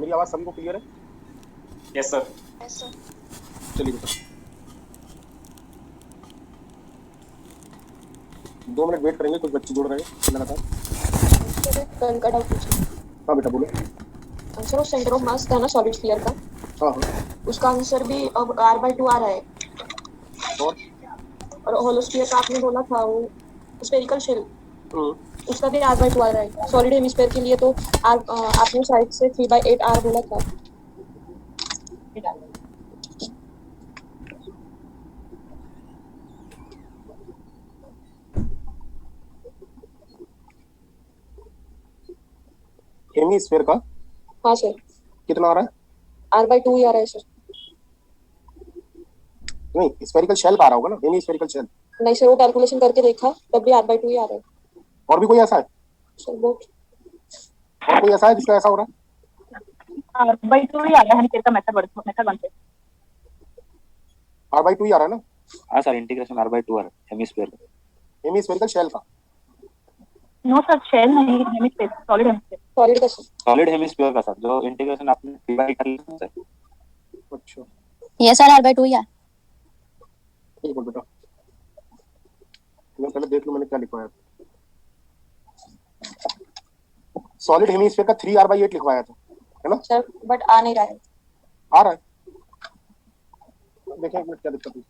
मेरी आवाज सबको क्लियर है? Yes sir. चलिए बेटा 2 मिनट वेट करेंगे, कुछ बच्चे जुड़ रहे हैं लगातार। कल का डाउट पूछिए। हाँ बेटा बोलो। आंसर ऑफ सेंटर ऑफ मास था ना सॉलिड स्फीयर का, हाँ हाँ। उसका आंसर भी अब r/2 आ रहा है। और होलोस्फीयर का आपने बोला था वो स्फेरिकल शेल, उसका भी r/2 आ रहा है। सॉलिड हेमिस्फीयर के लिए तो आपने साइड से 3/8 r बोला था। हेमिस्फीयर का हाँ सर, कितना आ रहा है? r/2 ही आ रहा है सर। नहीं, स्फेरिकल शेल का आ रहा होगा ना, हेमिस्फेरिकल शेल। नहीं सर, वो कैलकुलेशन करके देखा तब भी r/2 ही आ रहा है। और भी कोई ऐसा है? सर वो और कोई ऐसा है जिसका ऐसा हो रहा है? r/2 ही आ रहा है हेमिस्फीयर का मेथड 1 से। r/2 ही आ रहा है ना? हाँ सर, इंटीग्रेशन r/2 आ रहा है हेमिस्फीयर का। हेमिस्फेरिकल शेल का? नो सर, शेल नहीं, हेमिस्फीयर, सॉलिड हेमिस्फीयर। सॉलिड का सर। सॉलिड हेमिस्फीयर का सर, जो इंटीग्रेशन आपने डिवाइड कर लिया सर। अच्छा ये सर r/2 ही है। एक मिनट बेटा, मैं पहले देख लूं मैंने क्या लिखवाया। सॉलिड हेमिस्फीयर का 3r/8 लिखवाया था, है ना सर? बट आ नहीं रहा है। आ रहा है, देखें एक मिनट क्या दिक्कत है।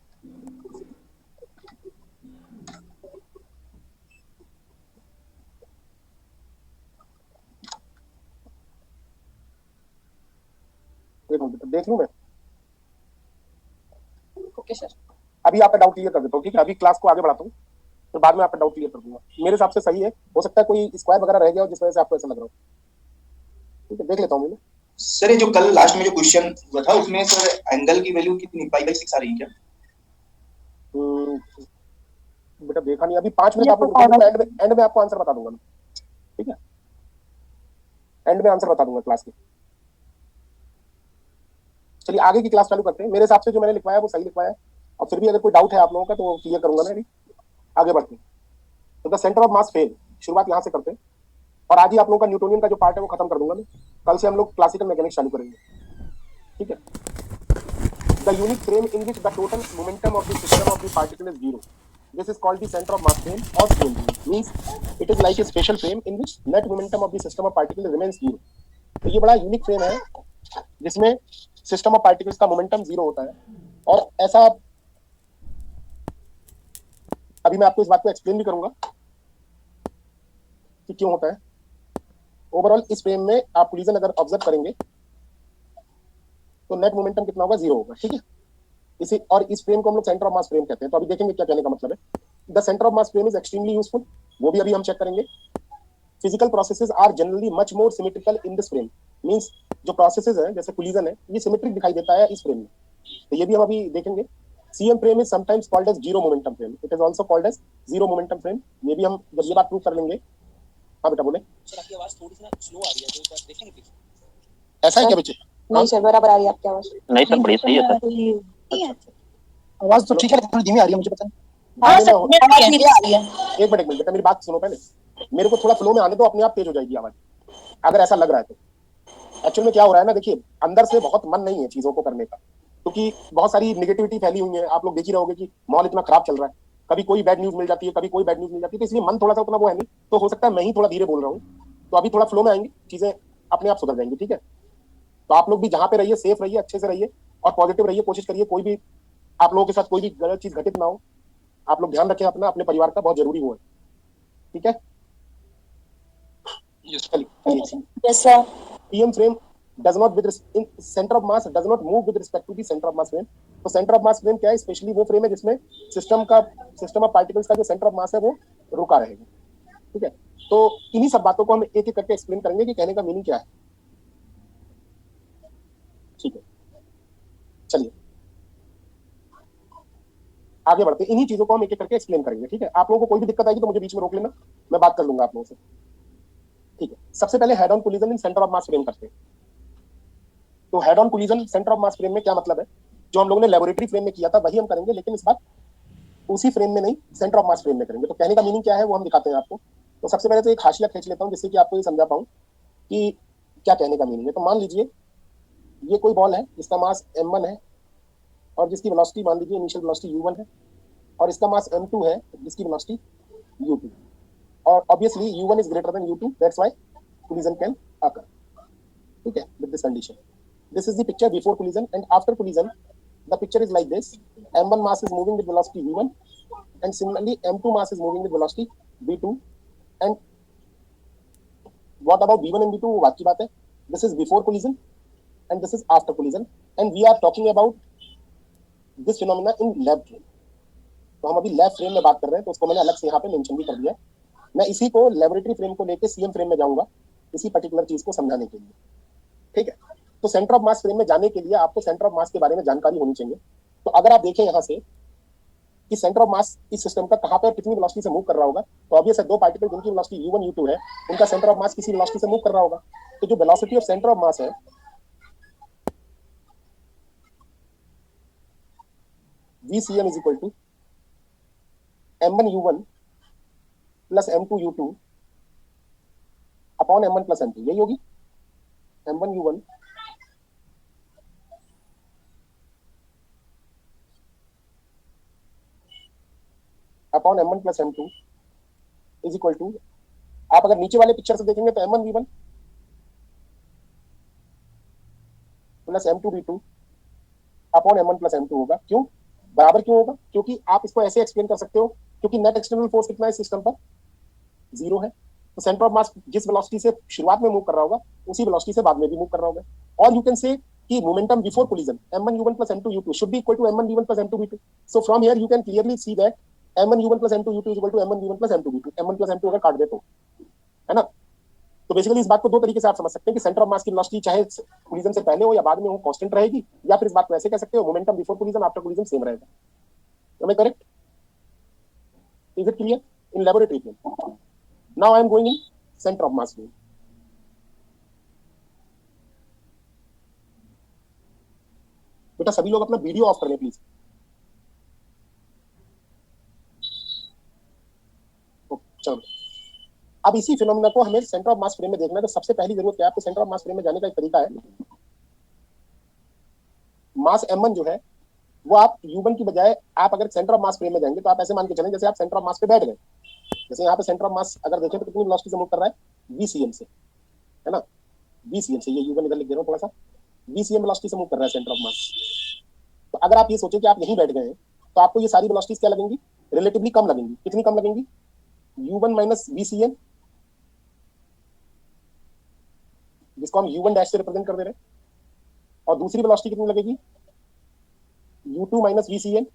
एक मिनट देख लूं मैं। Okay sir. अभी आपका डाउट क्लियर कर देता हूँ, ठीक है? अभी क्लास को आगे बढ़ाता हूँ, फिर बाद में आपका डाउट क्लियर कर दूंगा। मेरे हिसाब से सही है, हो सकता है कोई स्क्वायर वगैरह रह गया हो जिस वजह से आपको ऐसा लग रहा हो। ठीक है, देख लेता हूँ मैं। सर ये जो कल लास्ट में जो क्वेश्चन हुआ था उसमें सर एंगल की वैल्यू कितनी π/6 आ रही है क्या? बेटा देखा नहीं, अभी 5 मिनट आप लोग रुको, एंड में आपको आंसर बता दूंगा मैं, ठीक है? एंड में आंसर बता दूंगा क्लास में। चलिए आगे की क्लास चालू करते हैं। मेरे हिसाब से जो मैंने लिखवाया वो सही लिखवाया है, और फिर भी अगर कोई डाउट है आप लोगों का तो क्लियर करूंगा मैं अभी। आगे बढ़ते हैं। तो the centre of mass fail, शुरुआत यहाँ से करते हैं, और आज ही आप लोगों का न्यूटोनियन का जो पार्ट है वो खत्म कर दूंगा मैं। कल से हम लोग क्लासिकल मैकेनिक्स चालू करेंगे, ठीक है? The unit frame in which the total momentum of the system of the particle is zero, this is called the center of mass frame or frame, means it is like a special frame in which net momentum of the system of particles remains zero। तो ये बड़ा unique frame है जिसमें system of particles का momentum zero होता है। और ऐसा अभी मैं आपको इस बात को एक्सप्लेन भी करूंगा कि क्यों होता है। ओवरऑल इस फ्रेम में आप कोलिजन अगर ऑब्जर्व करेंगे तो नेट मोमेंटम कितना होगा? जीरो होगा, ठीक है? इसी और इस फ्रेम को हम लोग सेंटर ऑफ मास फ्रेम कहते हैं। तो अभी देखेंगे क्या कहने का मतलब है। The centre of mass frame is extremely useful, वो भी अभी हम चेक करेंगे। Physical processes are generally much more symmetrical in this frame, means जो प्रोसेसेस है जैसे कोलिजन है ये सिमेट्रिक दिखाई देता है इस फ्रेम में, तो ये भी हम अभी देखेंगे। CM frame is sometimes called as zero momentum frame, it is also called as zero momentum frame. ये भी हम जब ये बात प्रूव कर लेंगे। हाँ बेटा बोले। सर आपकी आवाज थोड़ी सी ना स्लो आ रही है, तो एक बार देखेंगे प्लीज। ऐसा है क्या बच्चे? नहीं सर, बराबर आ रही है आपकी आवाज। नहीं सर, बड़ी सही है सर। आवाज तो ठीक है लेकिन धीमी आ रही है, मुझे पता नहीं। हाँ सर, आवाज धीरे आ रही है। एक मिनट बेटा, मेरी बात सुनो पहले। मेरे को थोड़ा फ्लो में आने दो, अपने आप तेज हो जाएगी आवाज अगर ऐसा लग रहा है तो। एक्चुअल में क्या हो रहा है ना, देखिए अंदर से बहुत मन नहीं है चीजों को करने का, क्योंकि बहुत सारी नेगेटिविटी फैली हुई है। आप लोग देख ही रहोगे कि माहौल इतना खराब चल रहा है, कभी कोई बैड न्यूज मिल जाती है, कभी कोई बैड न्यूज मिल जाती है, तो इसलिए मन थोड़ा सा उतना वो है नहीं। तो हो सकता है मैं ही थोड़ा धीरे बोल रहा हूँ, तो अभी थोड़ा फ्लो में आएंगे, चीजें अपने आप सुधर जाएंगी, ठीक है? तो आप लोग भी जहां पे रहिए सेफ रहिए, अच्छे से रहिए और पॉजिटिव रहिए। कोशिश करिए कोई भी आप लोगों के साथ कोई भी गलत चीज घटित ना हो। आप लोग ध्यान रखें अपना, अपने परिवार का, बहुत जरूरी वो है, ठीक है? Yes sir. PM frame does not with in center of mass does not move with respect to the center of mass frame। तो सेंटर ऑफ मास फ्रेम क्या है? स्पेशली वो फ्रेम है जिसमें सिस्टम ऑफ पार्टिकल्स का जो centre of mass है वो रुका रहेगा, ठीक है? तो इन्हीं सब बातों को हम एक एक करके एक्सप्लेन करेंगे कि कहने का मीनिंग क्या है, ठीक है? चलिए आगे बढ़ते हैं, इन्हीं चीजों को हम एक एक करके एक्सप्लेन करेंगे, ठीक है? आप लोगों को कोई भी दिक्कत आएगी तो मुझे बीच में रोक लेना, मैं बात कर लूंगा आप लोगों से, ठीक है? सबसे पहले head on collision in centre of mass frame करते हैं। तो head on collision centre of mass frame में क्या मतलब है? जो हम लोगों ने लेबोरेटरी फ्रेम में किया था वही हम करेंगे, लेकिन इस बार उसी फ्रेम में नहीं, सेंटर ऑफ मास फ्रेम में करेंगे। तो कहने का मीनिंग क्या है वो हम दिखाते हैं आपको। तो सबसे पहले तो एक हाशिया खींच लेता हूं जिससे कि आपको ये समझा पाऊं कि क्या कहने का मीनिंग है। तो मान लीजिए ये कोई बॉल है जिसका मास m1 है और जिसकी वेलोसिटी मान लीजिए इनिशियल वेलोसिटी u1 है, और इसका मास m2 है जिसकी वेलोसिटी u2, और obviously u1 is greater than u2, that's why collision can occur. ठीक है, with this condition. This is the picture before collision, and after collision the picture is like this. m1 mass is moving with velocity v1, and similarly m2 mass is moving with velocity v2, and what about v1 and v2, वो बात की बात है. This is before collision and this is after collision, and we are talking about this phenomena in lab frame. तो हम अभी lab frame में बात कर रहे हैं, तो उसको मैंने अलग से यहाँ पे मेंशन भी कर दिया है. मैं इसी को लेबोरेटरी फ्रेम को लेके सीएम फ्रेम में जाऊंगा इसी पर्टिकुलर चीज को समझाने के लिए. ठीक है, तो सेंटर ऑफ मास फ्रेम में जाने के लिए आपको सेंटर ऑफ मास के बारे में जानकारी होनी चाहिए. तो अगर आप देखें यहाँ से कि सेंटर ऑफ मास इस सिस्टम का कहाँ पे कितनी वेलोसिटी से मूव कर रहा होगा, तो ऑब्वियस है दो पार्टिकल जिनकी वेलोसिटी u1 u2 है, उनका सेंटर ऑफ मास किसी वेलोसिटी से मूव कर रहा होगा. तो जो velocity of centre of mass है vcm is equal to m1 u1 plus m2 u2 upon m1 plus m2, यही होगी. m1 u1 upon m1 plus m2 is equal to, आप अगर नीचे वाले पिक्चर से देखेंगे तो m1 v1 plus m2 v2 upon m1 plus m2 होगा. क्यों बराबर क्यों होगा? क्योंकि आप इसको ऐसे एक्सप्लेन कर सकते हो क्योंकि नेट एक्सटर्नल फोर्स कितना है सिस्टम पर, 0 है. तो सेंटर ऑफ मास जिस वेलोसिटी से शुरुआत में मूव कर रहा होगा उसी वेलोसिटी से बाद में भी मूव कर रहा होगा. और यू कैन से कि momentum before collision m1 u1 plus m2 u2 should be equal to m1 v1 plus m2 v2. So from here you can clearly see that m1 u1 plus m2 u2 is equal to m1 v1 plus m2 v2. m1 plus m2 अगर काट दे तो, है ना. तो basically इस बात को दो तरीके से आप समझ सकते हैं कि सेंटर ऑफ मास की वेलोसिटी चाहे कोलिजन से पहले हो या बाद में हो कांस्टेंट रहेगी, या फिर इस बात को ऐसे कह सकते हो momentum before collision after collision same रहेगा. Am I correct? Is it clear? In laboratory frame. Now I am going in center of mass frame. बेटा सभी लोग अपना वीडियो ऑफ कर लें प्लीज. चलो, अब इसी फिनोमेना को हमें सेंटर ऑफ मास फ्रेम में देखना है. तो सबसे पहली जरूरत क्या है आपको? सेंटर ऑफ मास फ्रेम में जाने का एक तरीका है. मास m1 जो है वो आप u1 की बजाय आप अगर सेंटर ऑफ मास फ्रेम में जाएंगे तो आप ऐसे मान के चलें जैसे आप सेंटर ऑफ मास पे बैठ गए. जैसे यहाँ पे सेंटर ऑफ मास अगर देखें तो कितनी वेलोसिटी से मूव कर रहा है? vcm से, है ना. vcm से, ये u1 इधर लिख दे रहा हूँ थोड़ा सा, vcm वेलोसिटी से मूव कर रहा है सेंटर ऑफ मास. तो अगर आप ये सोचें कि आप यहीं बैठ गए हैं तो आपको ये सारी वेलोसिटीज क्या लगेंगी? रिलेटिवली कम लगेंगी. कितनी कम लगेंगी? u1 माइनस vcm, जिसको हम u1 डैश से रिप्रेजेंट कर दे रहे हैं. और दूसरी वेलोसिटी कितनी लगेगी? u2 माइनस vcm,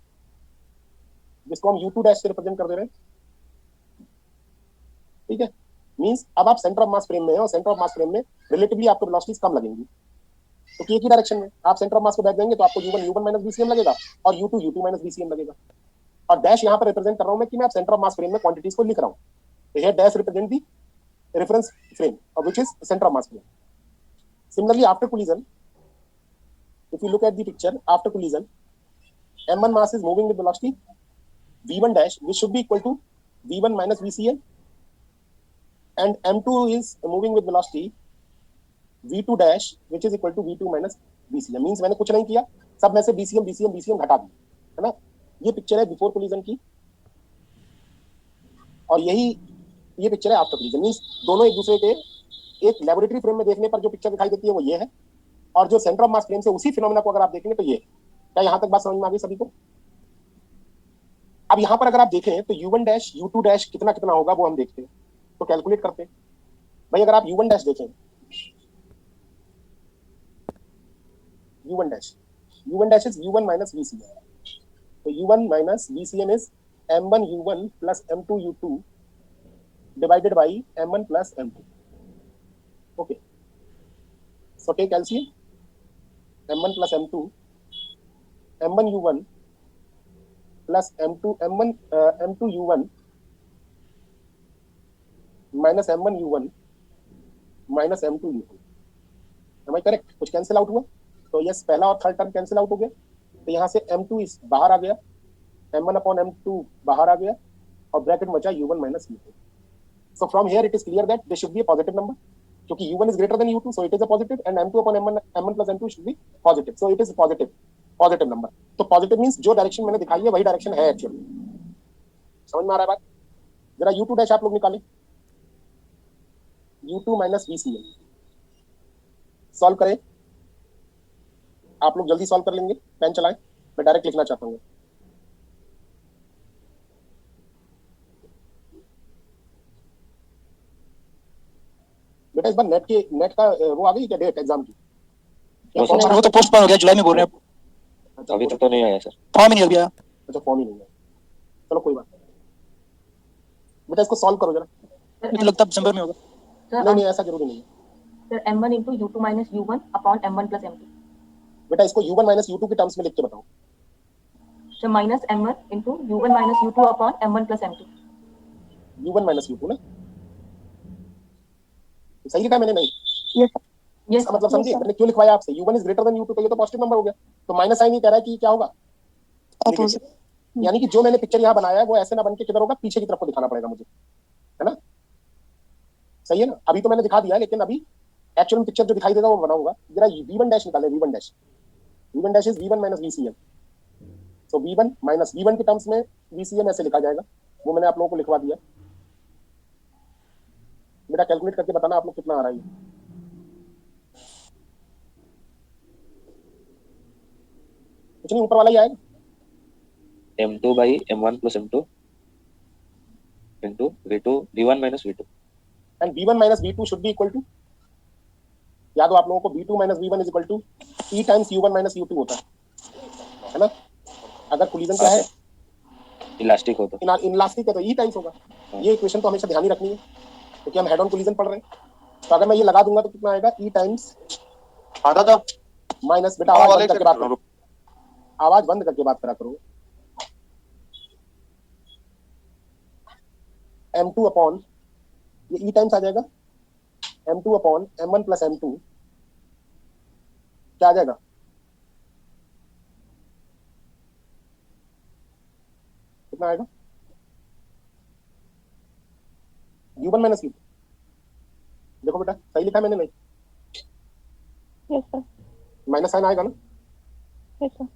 जिसको हम u2 डैश से रिप्रेजेंट कर दे रहे हैं. ठीक है, मींस अब आप सेंटर ऑफ मास फ्रेम में हैं और सेंटर ऑफ मास फ्रेम में रिलेटिवली आपको वेलोसिटीज कम लगेंगी. तो एक ही डायरेक्शन में आप सेंटर ऑफ मास को बैठ देंगे तो आपको u1 माइनस vcm लगेगा और u2 माइनस vcm लगेगा. और डैश यहाँ पर रिप्रेजेंट कर रहा हूं मैं कि मैं आप सेंटर ऑफ मास फ्रेम में क्वांटिटीज को लिख रहा हूँ. तो here dash represent the reference frame, which is center of mass frame. Similarly, after collision, if you look at the picture, after collision, m1 mass is moving with velocity v1 dash, which should be equal to v1 minus vcm, and m2 is moving with velocity v2 dash, which is equal to v2 minus vcm. Means मैंने कुछ नहीं किया, सब में से vcm घटा दी, है ना. ये पिक्चर है बिफोर कोलिजन की और यही ये पिक्चर है आफ्टर कोलिजन. मींस दोनों एक दूसरे के एक लेबोरेटरी फ्रेम में देखने पर जो पिक्चर दिखाई देती है वो ये है, और जो सेंटर ऑफ मास फ्रेम से उसी फिनोमेना को अगर आप देखेंगे तो ये. क्या यहाँ तक बात समझ में आ गई सभी को? अब यहाँ पर अगर आप देखें तो u1 डैश u2 डैश कितना कितना होगा वो हम देखते हैं, तो कैलकुलेट करते हैं. भाई अगर आप u1 डैश देखें, u1 dash is u1 minus vcm. तो u1 minus vcm is m1 u1 plus m2 u2 divided by m1 plus m2. Okay. So take LCM. m1 plus m2, m1 u1 plus m2 u1 minus m1 u1 minus m2 u2. Am I correct? कुछ cancel out हुआ? तो yes, पहला और third term cancel out हो गया. तो यहाँ से m2 इस बाहर आ गया, m1 अपॉन m2 बाहर आ गया और ब्रैकेट में बचा u1 minus u2. So from here it is clear that there should be a positive number. क्योंकि u1 is greater than u2, so it is a positive, and m2 upon m1 plus m2 should be positive, so it is positive number. तो positive means जो direction मैंने दिखाई है वही direction है actually. समझ में आ रहा है बात? जरा u2 डैश आप लोग निकालें, u2 माइनस VCM सॉल्व करें। आप लोग जल्दी सॉल्व कर लेंगे, पेन चलाएं, मैं डायरेक्ट लिखना चाहता हूँ। बेटा इस बार नेट का वो आ गई क्या डेट एग्जाम की? क्या वो फॉर्म सर, भरा? वो तो पोस्टपोन हो गया, जुलाई में बोल रहे हैं। अच्छा, अभी तक तो नहीं आया सर। फॉर्म ही नहीं गया। अच्छा फॉर्म ही नहीं है, चलो कोई बात नहीं। बेटा इसको सॉल्व करो जरा। मुझे लगता है दिसंबर में होगा। नहीं ऐसा जरूरी नहीं है sir m1 into u2 minus u1 upon m1 plus m2। बेटा, इसको u1 माइनस u2 के टर्म्स में लिख के बताओ। Sir minus m1 into u1 minus u2 upon m1 plus m2। u1 minus u2 ना, सही लिखा मैंने? नहीं, यस इसका मतलब समझिए मैंने क्यों लिखवाया आपसे, u1 is greater than u2, तो ये तो पॉजिटिव नंबर हो गया, तो माइनस साइन ही कह रहा है कि क्या होगा, Opposite। यानी कि जो मैंने पिक्चर यहाँ बनाया है वो ऐसे ना बन के किधर होगा, पीछे की तरफ को दिखाना पड़ेगा मुझे, है ना? सही है ना? अभी तो मैंने दिखा दिया, लेकिन अभी एक्चुअल में पिक्चर जो दिखाई देगा वो बनाऊंगा। जरा v1 डैश निकाले, v1 dash is v1 minus VCM, तो v1 माइनस v1 के टर्म्स में VCM ऐसे लिखा जाएगा, वो मैंने आप लोगों को लिखवा दिया। बेटा कैलकुलेट करके बताना आप लोग कितना आ रहा है। कुछ नहीं, ऊपर वाला ही आएगा, m2 by m1 plus m2 into v2 v1 minus v2। And v1 minus v2 should be equal to, याद हो आप लोगों को, v2 minus v1 is equal to e times u1 minus u2 होता है ना? अगर कोलिजन क्या है, इलास्टिक हो तो इनलास्टिक है तो e टाइम्स होगा। ये इक्वेशन तो हमेशा ध्यान ही रखनी है, क्योंकि हम हेड ऑन कोलिजन पढ़ रहे हैं। तो अगर मैं ये लगा दूंगा तो कितना आएगा, e टाइम्स आता था माइनस, बेटा आवाज बंद करके बात करो, आवाज बंद करके बात करा करो, m2 अपॉन ये e टाइम्स आ जाएगा, m2 upon m1 plus m2 क्या आ जाएगा, कितना आएगा, u1 माइनस u2। देखो बेटा सही लिखा मैंने? नहीं, यस सर। माइनस साइन आएगा ना? Yes sir.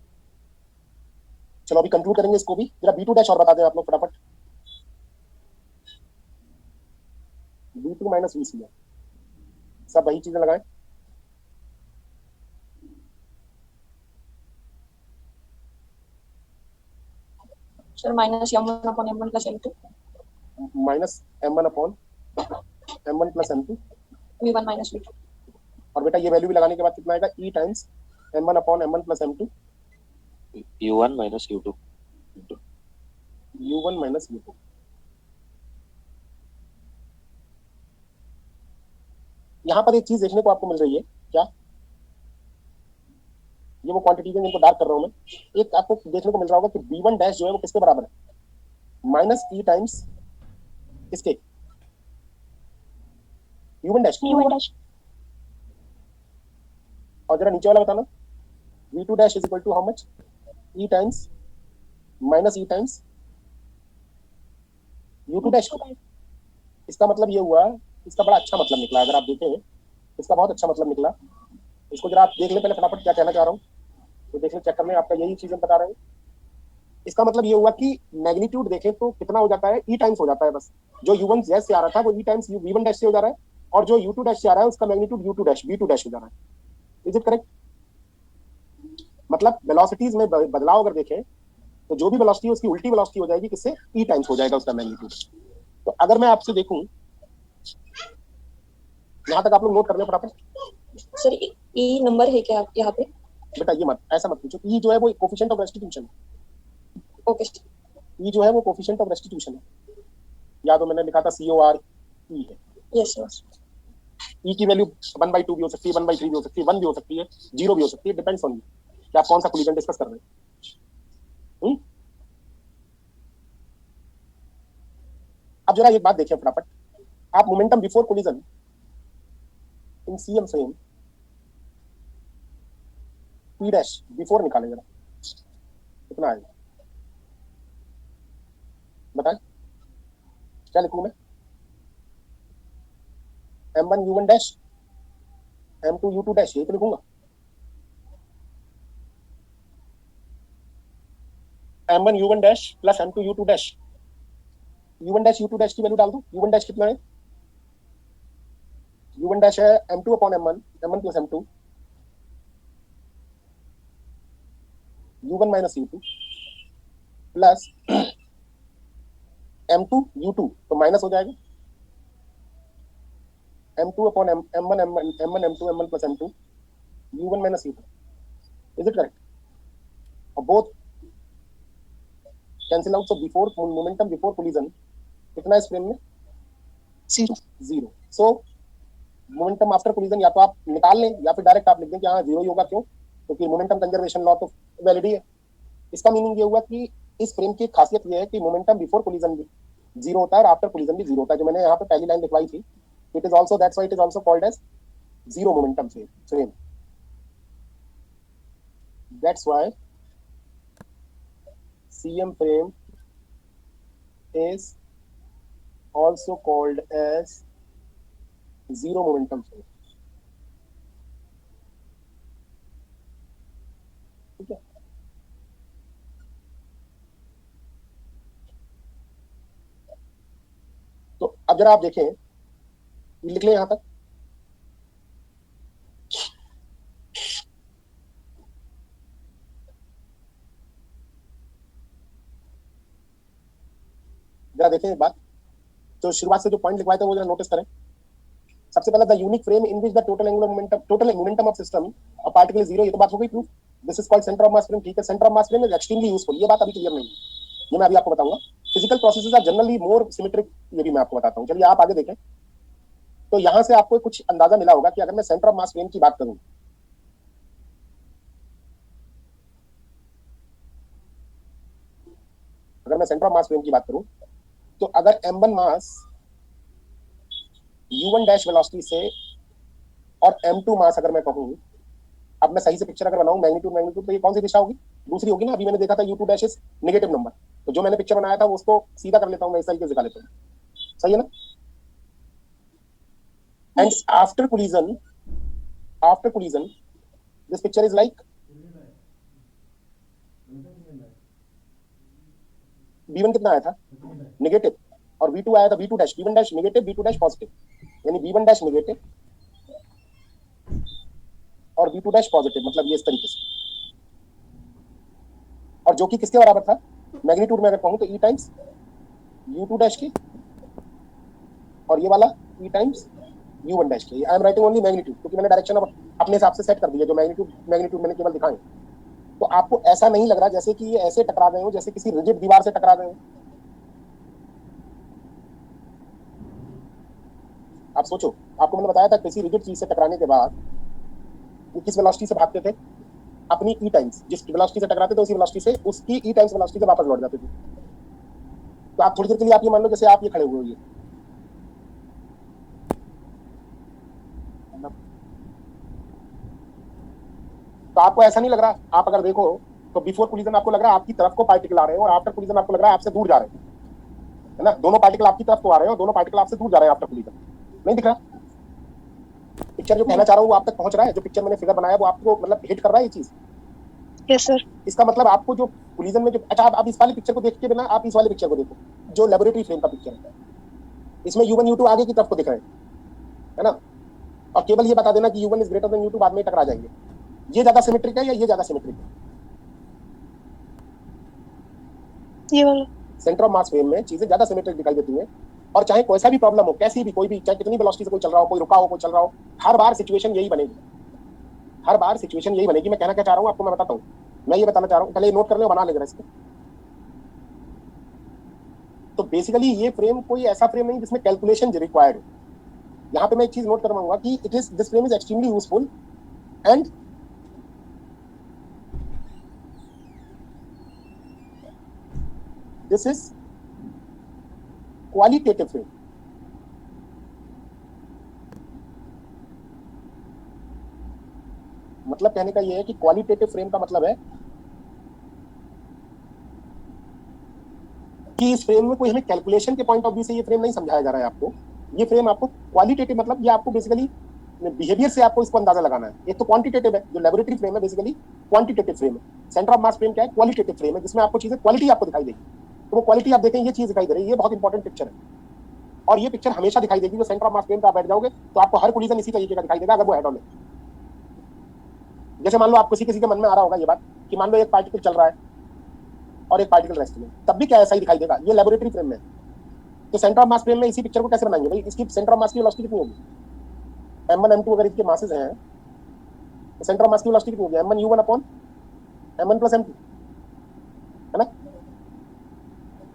चलो अभी कंक्लूड करेंगे इसको भी। जरा v2 डैश और बता दें आप लोग फटाफट। v2 माइनस VCM, सब वही चीजें लगाएं। Sir minus m1 upon m1 plus m2 minus m1 upon m1 plus m2, v1 minus v2। और बेटा ये वैल्यू भी लगाने के बाद कितना आएगा, e times m1 upon m1 plus m2 u1 minus u2 u1 minus u2। यहाँ पर एक चीज देखने को आपको मिल रही है, क्या? ये वो क्वांटिटी है जिनको डार्क कर रहा हूं मैं। एक आपको देखने को मिल रहा होगा कि v1 डैश जो है वो किसके बराबर है, माइनस e टाइम्स किसके, u1 डैश। और जरा नीचे वाला बताना, v2 dash is equal to how much, e times minus e times u2 dash. इसका मतलब ये हुआ, इसका बड़ा अच्छा मतलब निकला, अगर आप देखें इसका बहुत अच्छा मतलब निकला। इसको जरा आप देख लें पहले फटाफट, क्या कहना चाह रहा हूँ तो देख लें, चेक कर लें, आपका यही चीज हम बता रहे हैं। इसका मतलब ये हुआ कि मैग्नीट्यूड देखें तो कितना हो जाता है, e टाइम्स हो जाता है बस। जो u1 डैश से आ रहा था वो e टाइम्स v1 डैश से हो जा रहा है, और जो u2 डैश से आ रहा है उसका मैग्नीट्यूड v2 डैश हो जा रहा है। Is it correct? मतलब वेलोसिटीज में बदलाव अगर देखें तो जो भी वेलोसिटी है उसकी उल्टी वेलोसिटी हो जाएगी, किससे, e टाइम्स हो जाएगा उसका मैग्नीट्यूड। तो अगर मैं आपसे देखूं, यहाँ तक आप लोग नोट कर लें फटाफट। सर e नंबर है क्या यहाँ पे? बेटा ये मत, ऐसा मत पूछो, e जो है वो कोफिशिएंट ऑफ रेस्टिट्यूशन है। ओके e जो है वो कोफिशिएंट ऑफ रेस्टिट्यूशन है, याद हो मैंने लिखा था CORE है। Yes yes. e की वैल्यू 1/2 भी हो सकती है, 1/3 भी हो सकती है, 1 भी हो सकती है, 0 भी हो सकती है, डिपेंड्स ऑन यू कि आप कौन सा कोलिजन डिस्कस कर रहे हैं। अब जरा एक बात देखिए फटाफट, आप मोमेंटम बिफोर कोलिजन इन CM frame p dash before निकालें जरा, कितना आएगा बताएं? क्या लिखूं मैं, m1 u1 dash m2 u2 dash, यही तो लिखूंगा। m1 u1 dash plus m2 u2 dash, u1 dash u2 dash की वैल्यू डाल दूं। u1 डैश कितना है? u1 डैश है m2 upon m1, m1 plus m2, u1 minus u2 plus m2 u2, तो माइनस हो जाएगा m2 upon m1 m1 m2 m1 plus m2 u1 minus u2। Is it correct? और both cancel out, so before momentum before collision कितना है इस frame में? 0। 0। सो momentum after collision या तो आप निकाल लें या फिर डायरेक्ट आप लिख दें कि हाँ 0 ही होगा। क्यों? क्योंकि मोमेंटम कंजर्वेशन लॉ तो वैलिड ही है। इसका मीनिंग ये हुआ कि इस फ्रेम की खासियत ये है कि मोमेंटम बिफोर कोलिजन भी 0 होता है और आफ्टर कोलिजन भी 0 होता है। जो मैंने यहाँ पे पहली लाइन लिखवाई थी, it is also that's why it is also called as zero momentum frame. That's why CM frame is also called as zero momentum frame। ठीक है, तो अब जरा आप देखें, लिख लें यहां तक। जरा देखें एक बात, तो शुरुआत से जो पॉइंट लिखवाए थे वो जरा नोटिस करें। सबसे पहले the unique frame in which the total angular momentum of system of particle is 0, ये तो बात हो गई proof. This is called centre of mass frame. ठीक है, centre of mass frame is extremely useful, ये बात अभी क्लियर नहीं है, ये मैं अभी आपको बताऊंगा। Physical processes are generally more symmetric, ये भी मैं आपको बताता हूँ। चलिए आप आगे देखें, तो यहां से आपको कुछ अंदाजा मिला होगा कि अगर मैं सेंटर ऑफ मास फ्रेम की बात करूं, अगर मैं सेंटर ऑफ मास फ्रेम की बात करूं, तो अगर m1 मास u1 डैश वेलोसिटी से और m2 मास अगर मैं कहूं, अब मैं सही से पिक्चर अगर बनाऊं मैग्नीट्यूड, तो ये कौन सी दिशा होगी? दूसरी होगी ना। अभी मैंने देखा था u2 dash is negative number, तो जो मैंने पिक्चर बनाया था उसको सीधा कर लेता हूं मैं, इस तरीके से दिखा लेता हूं। सही है ना? And after collision this picture is like v1 कितना आया था? नेगेटिव, और v2 आया था v2 dash, v1 dash negative, v2 dash positive, यानी v1 डैश नेगेटिव और v2 डैश पॉजिटिव, मतलब ये इस तरीके से। और जो कि किसके बराबर था मैग्नीट्यूड में अगर कहूं तो e टाइम्स u2 डैश की, और ये वाला e टाइम्स u1 डैश की। I am writing only magnitude, क्योंकि मैंने डायरेक्शन अब अपने हिसाब से सेट कर दिया। जो मैग्नीट्यूड मैंने केवल दिखाए, तो आपको ऐसा नहीं लग रहा जैसे कि ये ऐसे टकरा गए हो, जैसे किसी रिजिड दीवार से टकरा गए हो। आप सोचो, आपको मैंने बताया था किसी रिजिड चीज से टकराने के बाद वो किस वेलोसिटी से भागते थे? अपनी e टाइम्स, जिस वेलोसिटी से टकराते थे उसी वेलोसिटी से, उसकी e टाइम्स वेलोसिटी से वापस लौट जाते थे। तो आप थोड़ी देर के लिए आप ये मान लो जैसे आप ये खड़े हुए हो, ये तो आपको ऐसा नहीं लग रहा। आप अगर देखो तो बिफोर कोलिजन आपको लग रहा है आपकी तरफ को पार्टिकल आ रहे हैं, और आफ्टर कोलिजन आपको लग रहा है आपसे दूर जा रहे हैं, है ना? दोनों पार्टिकल आपकी तरफ को आ रहे हैं और दोनों पार्टिकल आपसे दूर जा रहे हैं आफ्टर कोलिजन। नहीं दिख रहा पिक्चर? जो कहना चाह रहा हूँ वो आप तक पहुंच रहा है? जो पिक्चर मैंने फिगर बनाया वो आपको मतलब हिट कर रहा है ये चीज? Yes sir. इसका मतलब आपको जो कोलिजन में जो, अच्छा आप इस वाले पिक्चर को देख के बिना आप इस वाले पिक्चर को देखो, जो लेबोरेटरी फ्रेम का पिक्चर है, इसमें u1 u2 आगे की तरफ को दिख रहे हैं, है ना? और केवल ये बता देना कि u1 is greater than u2, बाद में टकरा जाएंगे। ये ज्यादा सिमेट्रिक है या ये ज्यादा सिमेट्रिक है? ये वाला। सेंटर ऑफ मास फ्रेम में चीजें ज्यादा सिमेट्रिक दिखाई देती हैं, और चाहे कोई सा भी प्रॉब्लम हो, कैसी भी, कोई भी, चाहे कितनी वेलोसिटी से कोई चल रहा हो, कोई रुका हो, कोई चल रहा हो, हर बार सिचुएशन यही बनेगी, हर बार सिचुएशन यही बनेगी। मैं कहना क्या चाह रहा हूँ आपको मैं बताता हूँ, मैं ये बताना चाह रहा हूँ, पहले नोट कर ले, बना लेगा इसको। तो बेसिकली ये फ्रेम कोई ऐसा फ्रेम नहीं जिसमें कैलकुलेशन रिक्वायर्ड हो। यहाँ पे मैं एक चीज नोट करवाऊंगा कि this frame is extremely useful and this is qualitative frame. मतलब कहने का यह है कि क्वालिटेटिव फ्रेम का मतलब है कि इस फ्रेम में कोई हमें कैलकुलेशन के पॉइंट ऑफ व्यू से ये फ्रेम नहीं समझाया जा रहा है आपको, ये फ्रेम आपको क्वालिटेटिव, मतलब ये आपको बेसिकली बिहेवियर से आपको इसको अंदाजा लगाना है। एक तो क्वांटिटेटिव है, जो लेबोरेटरी फ्रेम है बेसिकली क्वांटिटेटिव फ्रेम है। सेंटर ऑफ मास फ्रेम क्या है? क्वालिटेटिव फ्रेम है, जिसमें आपको चीजें क्वालिटी आपको दिखाई देगी। तो वो क्वालिटी आप देखें, ये चीज दिखाई दे रही है, ये बहुत इंपॉर्टेंट पिक्चर है, और ये पिक्चर हमेशा दिखाई देगी। जो सेंटर ऑफ मास फ्रेम पे आप बैठ जाओगे तो आपको हर कोलिजन इसी तरीके का दिखाई देगा, अगर वो हेड ऑन है। जैसे मान लो आप किसी के मन में आ रहा होगा ये बात कि मान लो एक पार्टिकल चल रहा है और एक पार्टिकल रेस्ट में, तब भी क्या ऐसा ही दिखाई देगा। ये लेबोरेटरी फ्रेम में। तो सेंटर ऑफ मास फ्रेम में इसी पिक्चर को कैसे बनाएंगे भाई? इसकी सेंटर ऑफ मास की वेलोसिटी कितनी होगी? m1 m2 अगर इसके मासेस हैं तो सेंटर ऑफ मास की वेलोसिटी कितनी होगी? m1 u1 upon m1 plus m2, है ना?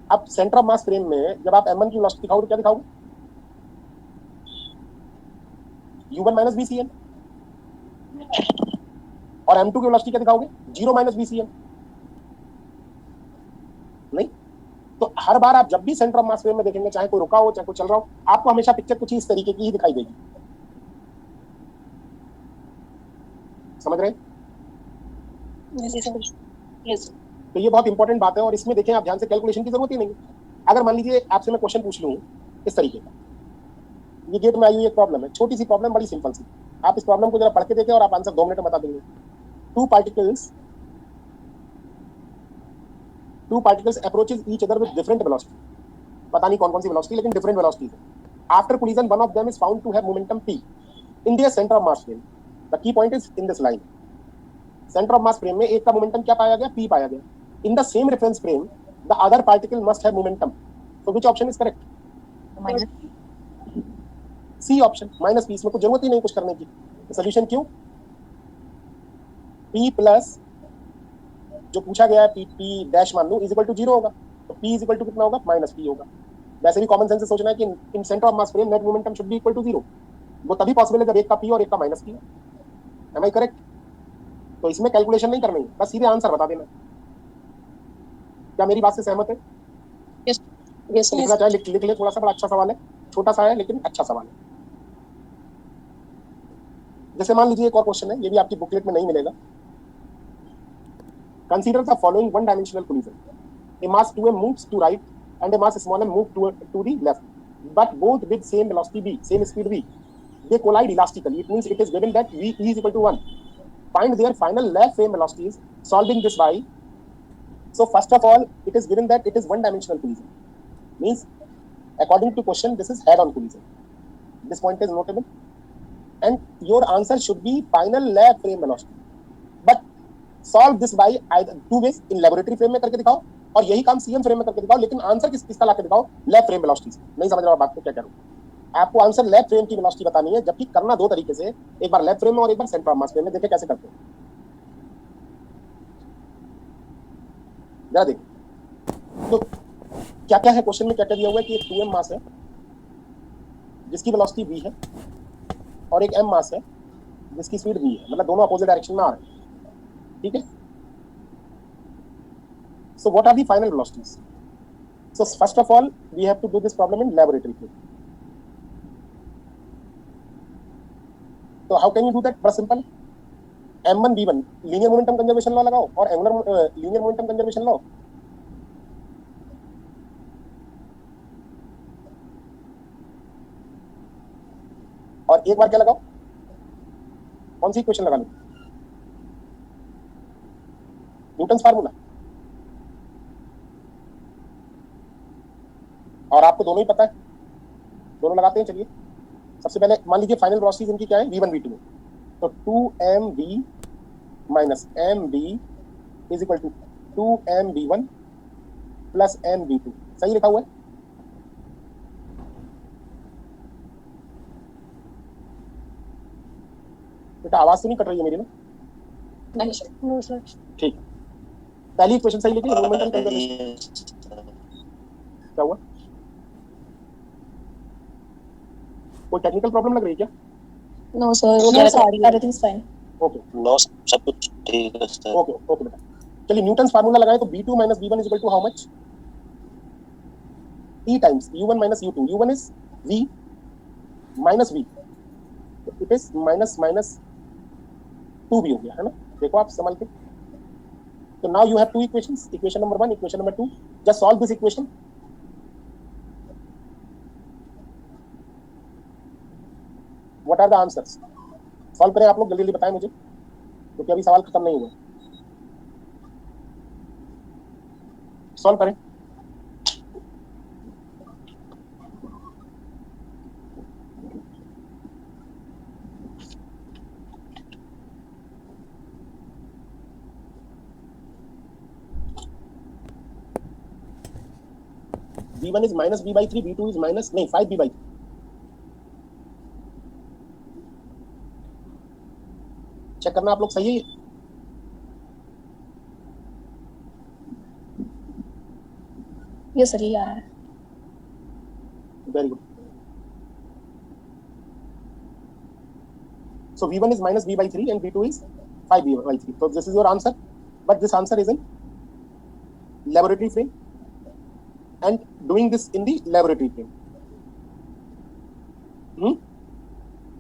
अब सेंटर ऑफ मास फ्रेम में जब आप m1 की वेलोसिटी दिखाओगे तो क्या दिखाओगे? u1 minus bcn। और m2 की वेलोसिटी क्या दिखाओगे? 0 माइनस bcn। नहीं, तो हर बार आप जब भी सेंटर ऑफ मास फ्रेम में देखेंगे, चाहे कोई रुका हो चाहे कोई चल रहा हो, आपको हमेशा पिक्चर कुछ इस तरीके की ही दिखाई देगी। समझ रहे हैं? यस तो ये बहुत इंपॉर्टेंट बात है, और इसमें देखें आप ध्यान से, कैलकुलेशन की जरूरत ही नहीं। अगर मान लीजिए आपसे मैं क्वेश्चन पूछ लूं इस तरीके का, ये गेट में आई हुई एक प्रॉब्लम है, छोटी सी प्रॉब्लम, बड़ी सिंपल सी। आप इस प्रॉब्लम को जरा पढ़ के देखें और आप आंसर 2 मिनट में बता देंगे। Two particles approaches each other with different velocity. पता नहीं कौन कौन सी वेलोसिटी, लेकिन डिफरेंट वेलोसिटीज है। After collision one of them is found to have momentum p in their centre of mass frame. The key point is in this line. Centre of mass frame में एक का momentum क्या पाया गया? p पाया गया। In the same reference frame the other particle must have momentum. So which option is correct? Minus C option, minus p। इसमें कुछ जरूरत ही नहीं कुछ करने की। सोल्यूशन क्यों? p प्लस जो पूछा गया है p डैश मान लो इज इक्वल टू 0 होगा, तो p इज इक्वल टू कितना होगा? माइनस p होगा। वैसे भी कॉमन सेंस से सोचना है कि in centre of mass frame net momentum should be equal to 0। वो तभी पॉसिबल है जब एक का p और एक का minus p। Am I correct? तो इसमें कैलकुलेशन नहीं करनी है, बस सीधे आंसर बता देना। क्या मेरी बात से सहमत है? यस लिखना चाहे लिख ले, थोड़ा सा बड़ा अच्छा सवाल है, छोटा सा है लेकिन अच्छा सवाल है। जैसे मान लीजिए एक और क्वेश्चन है, ये भी आपकी बुकलेट में नहीं मिलेगा। Consider the following one dimensional collision. A mass 2m moves to right and a mass small m moves to the left, but both with same velocity v, same speed v. They collide elastically. It means it is given that v is equal to 1. Find their final left frame velocities. Solving this by, so first of all, it is given that it is one dimensional collision. Means according to question, this is head on collision. This point is notable, and your answer should be final left frame velocity. But solve this by either two ways. In laboratory frame में करके दिखाओ, और यही काम CM frame में करके दिखाओ, लेकिन आंसर किसका लाके दिखाओ? लेफ्ट फ्रेम वेलोसिटी से। नहीं समझ रहा बात को क्या करूं? आपको आंसर लेफ्ट फ्रेम की वेलोसिटी बतानी है, जबकि करना दो तरीके से, एक बार लेफ्ट फ्रेम में और एक बार सेंटर ऑफ मास फ्रेम में। देखें कैसे करते हैं, जरा देखिए। तो क्या क्या है क्वेश्चन में, क्या क्या दिया हुआ है कि एक 2m मास है जिसकी वेलोसिटी v है, और एक m मास है जिसकी स्पीड v है, मतलब दोनों अपोजिट डायरेक्शन में आ रहे हैं। ठीक है। So what are the final velocities? So first of all, we have to do this problem in laboratory field. So how can you do that? Very simple. m1 v1 linear momentum conservation law लगाओ और angular linear momentum conservation law। और एक बार क्या लगाओ? कौन सी equation लगा लो? Newton's formula. और आपको दोनों ही पता है, दोनों लगाते हैं। चलिए सबसे पहले मान लीजिए फाइनल वेलोसिटीज इनकी क्या है? v1 v2 है, तो 2mv minus mv is equal to 2mv1 plus mv2। सही लिखा हुआ है? बेटा आवाज तो नहीं कट रही है मेरी ना? नहीं सर। नो सर ठीक, पहली इक्वेशन सही लिखी। मोमेंटम कंजर्वेशन क्या हुआ? कोई टेक्निकल प्रॉब्लम लग रही है क्या? No sir everything is fine. Okay no सब कुछ ठीक है सर। ओके ओके बेटा, चलिए न्यूटन्स फार्मूला लगाएं तो v2 minus v1 is equal to how much? e times u1 minus u2। u1 is v minus v, it is minus minus 2v हो गया, है ना? देखो आप संभाल के। तो now you have two equations, equation number 1, equation number 2। Just solve this equation. What are the answers? Solve करें आप लोग, जल्दी जल्दी बताएं मुझे, क्योंकि अभी सवाल खत्म नहीं हुआ। सॉल्व करें। V1 is minus V by 3, V2 is minus नहीं 5V by 3। चेक करना आप लोग, सही है? ये सही आ रहा है। Very good. So V1 is minus V by 3 and V2 is 5V by 3. So this is your answer, but this answer is in laboratory frame and doing this in the laboratory frame.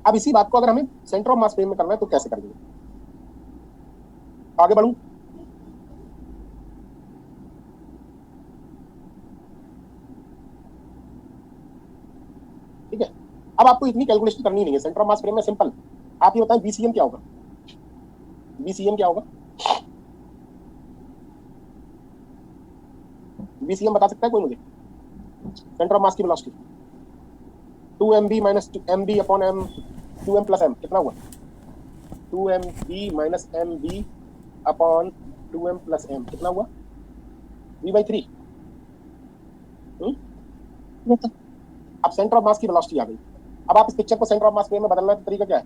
अब इसी बात को अगर हमें centre of mass frame में करना है तो कैसे करेंगे? आगे बढ़ूं? ठीक है, अब आपको इतनी कैलकुलेशन करनी नहीं है। सेंटर ऑफ मास फ्रेम में सिंपल, आप ये बताएं बीसीएम क्या होगा? बीसीएम क्या होगा? बीसीएम बता सकता है कोई मुझे? सेंटर ऑफ मास की velocity 2mb minus mb upon m 2m plus m कितना हुआ? 2mb minus mb upon 2m plus m कितना हुआ? v by 3। अब सेंटर ऑफ मास की वेलोसिटी आ गई। अब आप इस पिक्चर को सेंटर ऑफ मास फ्रेम में बदलने का तरीका क्या है?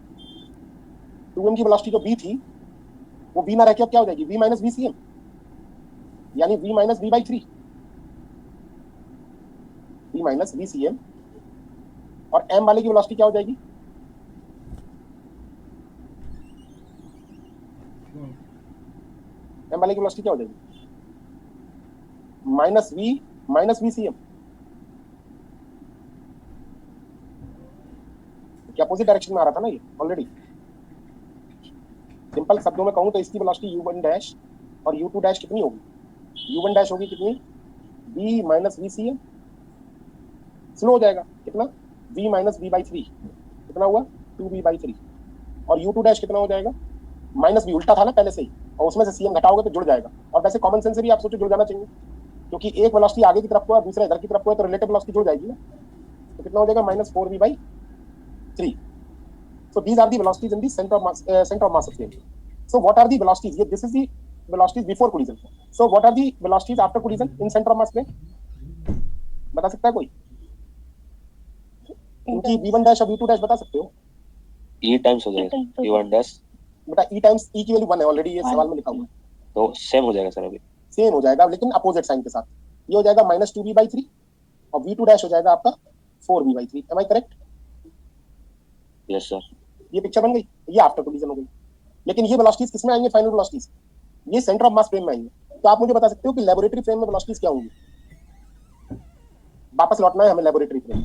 2m की वेलोसिटी जो v थी वो v ना रह के अब क्या हो जाएगी? v माइनस vcm, यानी v minus v by 3, v minus vcm, और m वाले की वेलोसिटी क्या हो जाएगी? m वाले की वेलोसिटी क्या हो जाएगी? Minus v minus vcm। क्या अपोजिट डायरेक्शन में आ रहा था ना ये ऑलरेडी। सिंपल शब्दों में कहूं तो इसकी वेलोसिटी u1 डैश और u2 डैश कितनी होगी? u1 डैश होगी कितनी? v minus vcm। स्लो हो जाएगा कितना? v माइनस v by 3 कितना हुआ? 2v by 3। और u2 डैश कितना हो जाएगा? माइनस v उल्टा था ना पहले से ही, और उसमें से cm घटाओगे तो जुड़ जाएगा। और वैसे कॉमन सेंस से भी आप सोचो जुड़ जाना चाहिए, क्योंकि एक वेलोसिटी आगे की तरफ को है दूसरा इधर की तरफ को है, तो रिलेटिव वेलोसिटी जुड़ जाएगी ना। तो कितना हो जाएगा? Minus 4v by 3। So these are the velocities in the center of mass of flame. So what are the velocities? This is the velocities before collision. So what are the velocities after collision in center of mass flame? बता सकता है कोई? इनकी v1 dash और v2 dash बता सकते हो? e times हो जाएगा v1 डैश। बेटा e टाइम्स e की वैल्यू 1 है ऑलरेडी, ये सवाल में लिखा हुआ है। तो सेम हो जाएगा सर, अभी सेम हो जाएगा लेकिन अपोजिट साइन के साथ। ये हो जाएगा माइनस 2v by 3 और v2 डैश हो जाएगा आपका 4v by 3। Am I correct? Yes sir. ये पिक्चर बन गई, ये आफ्टर कोलिजन हो गई। लेकिन ये वेलोसिटीज किसमें आएंगे? फाइनल वेलोसिटीज ये सेंटर ऑफ मास फ्रेम में आएंगे। तो आप मुझे बता सकते हो कि लैबोरेटरी फ्रेम में वेलोसिटीज क्या होंगी? वापस लौटना है हमें लैबोरेटरी फ्रेम।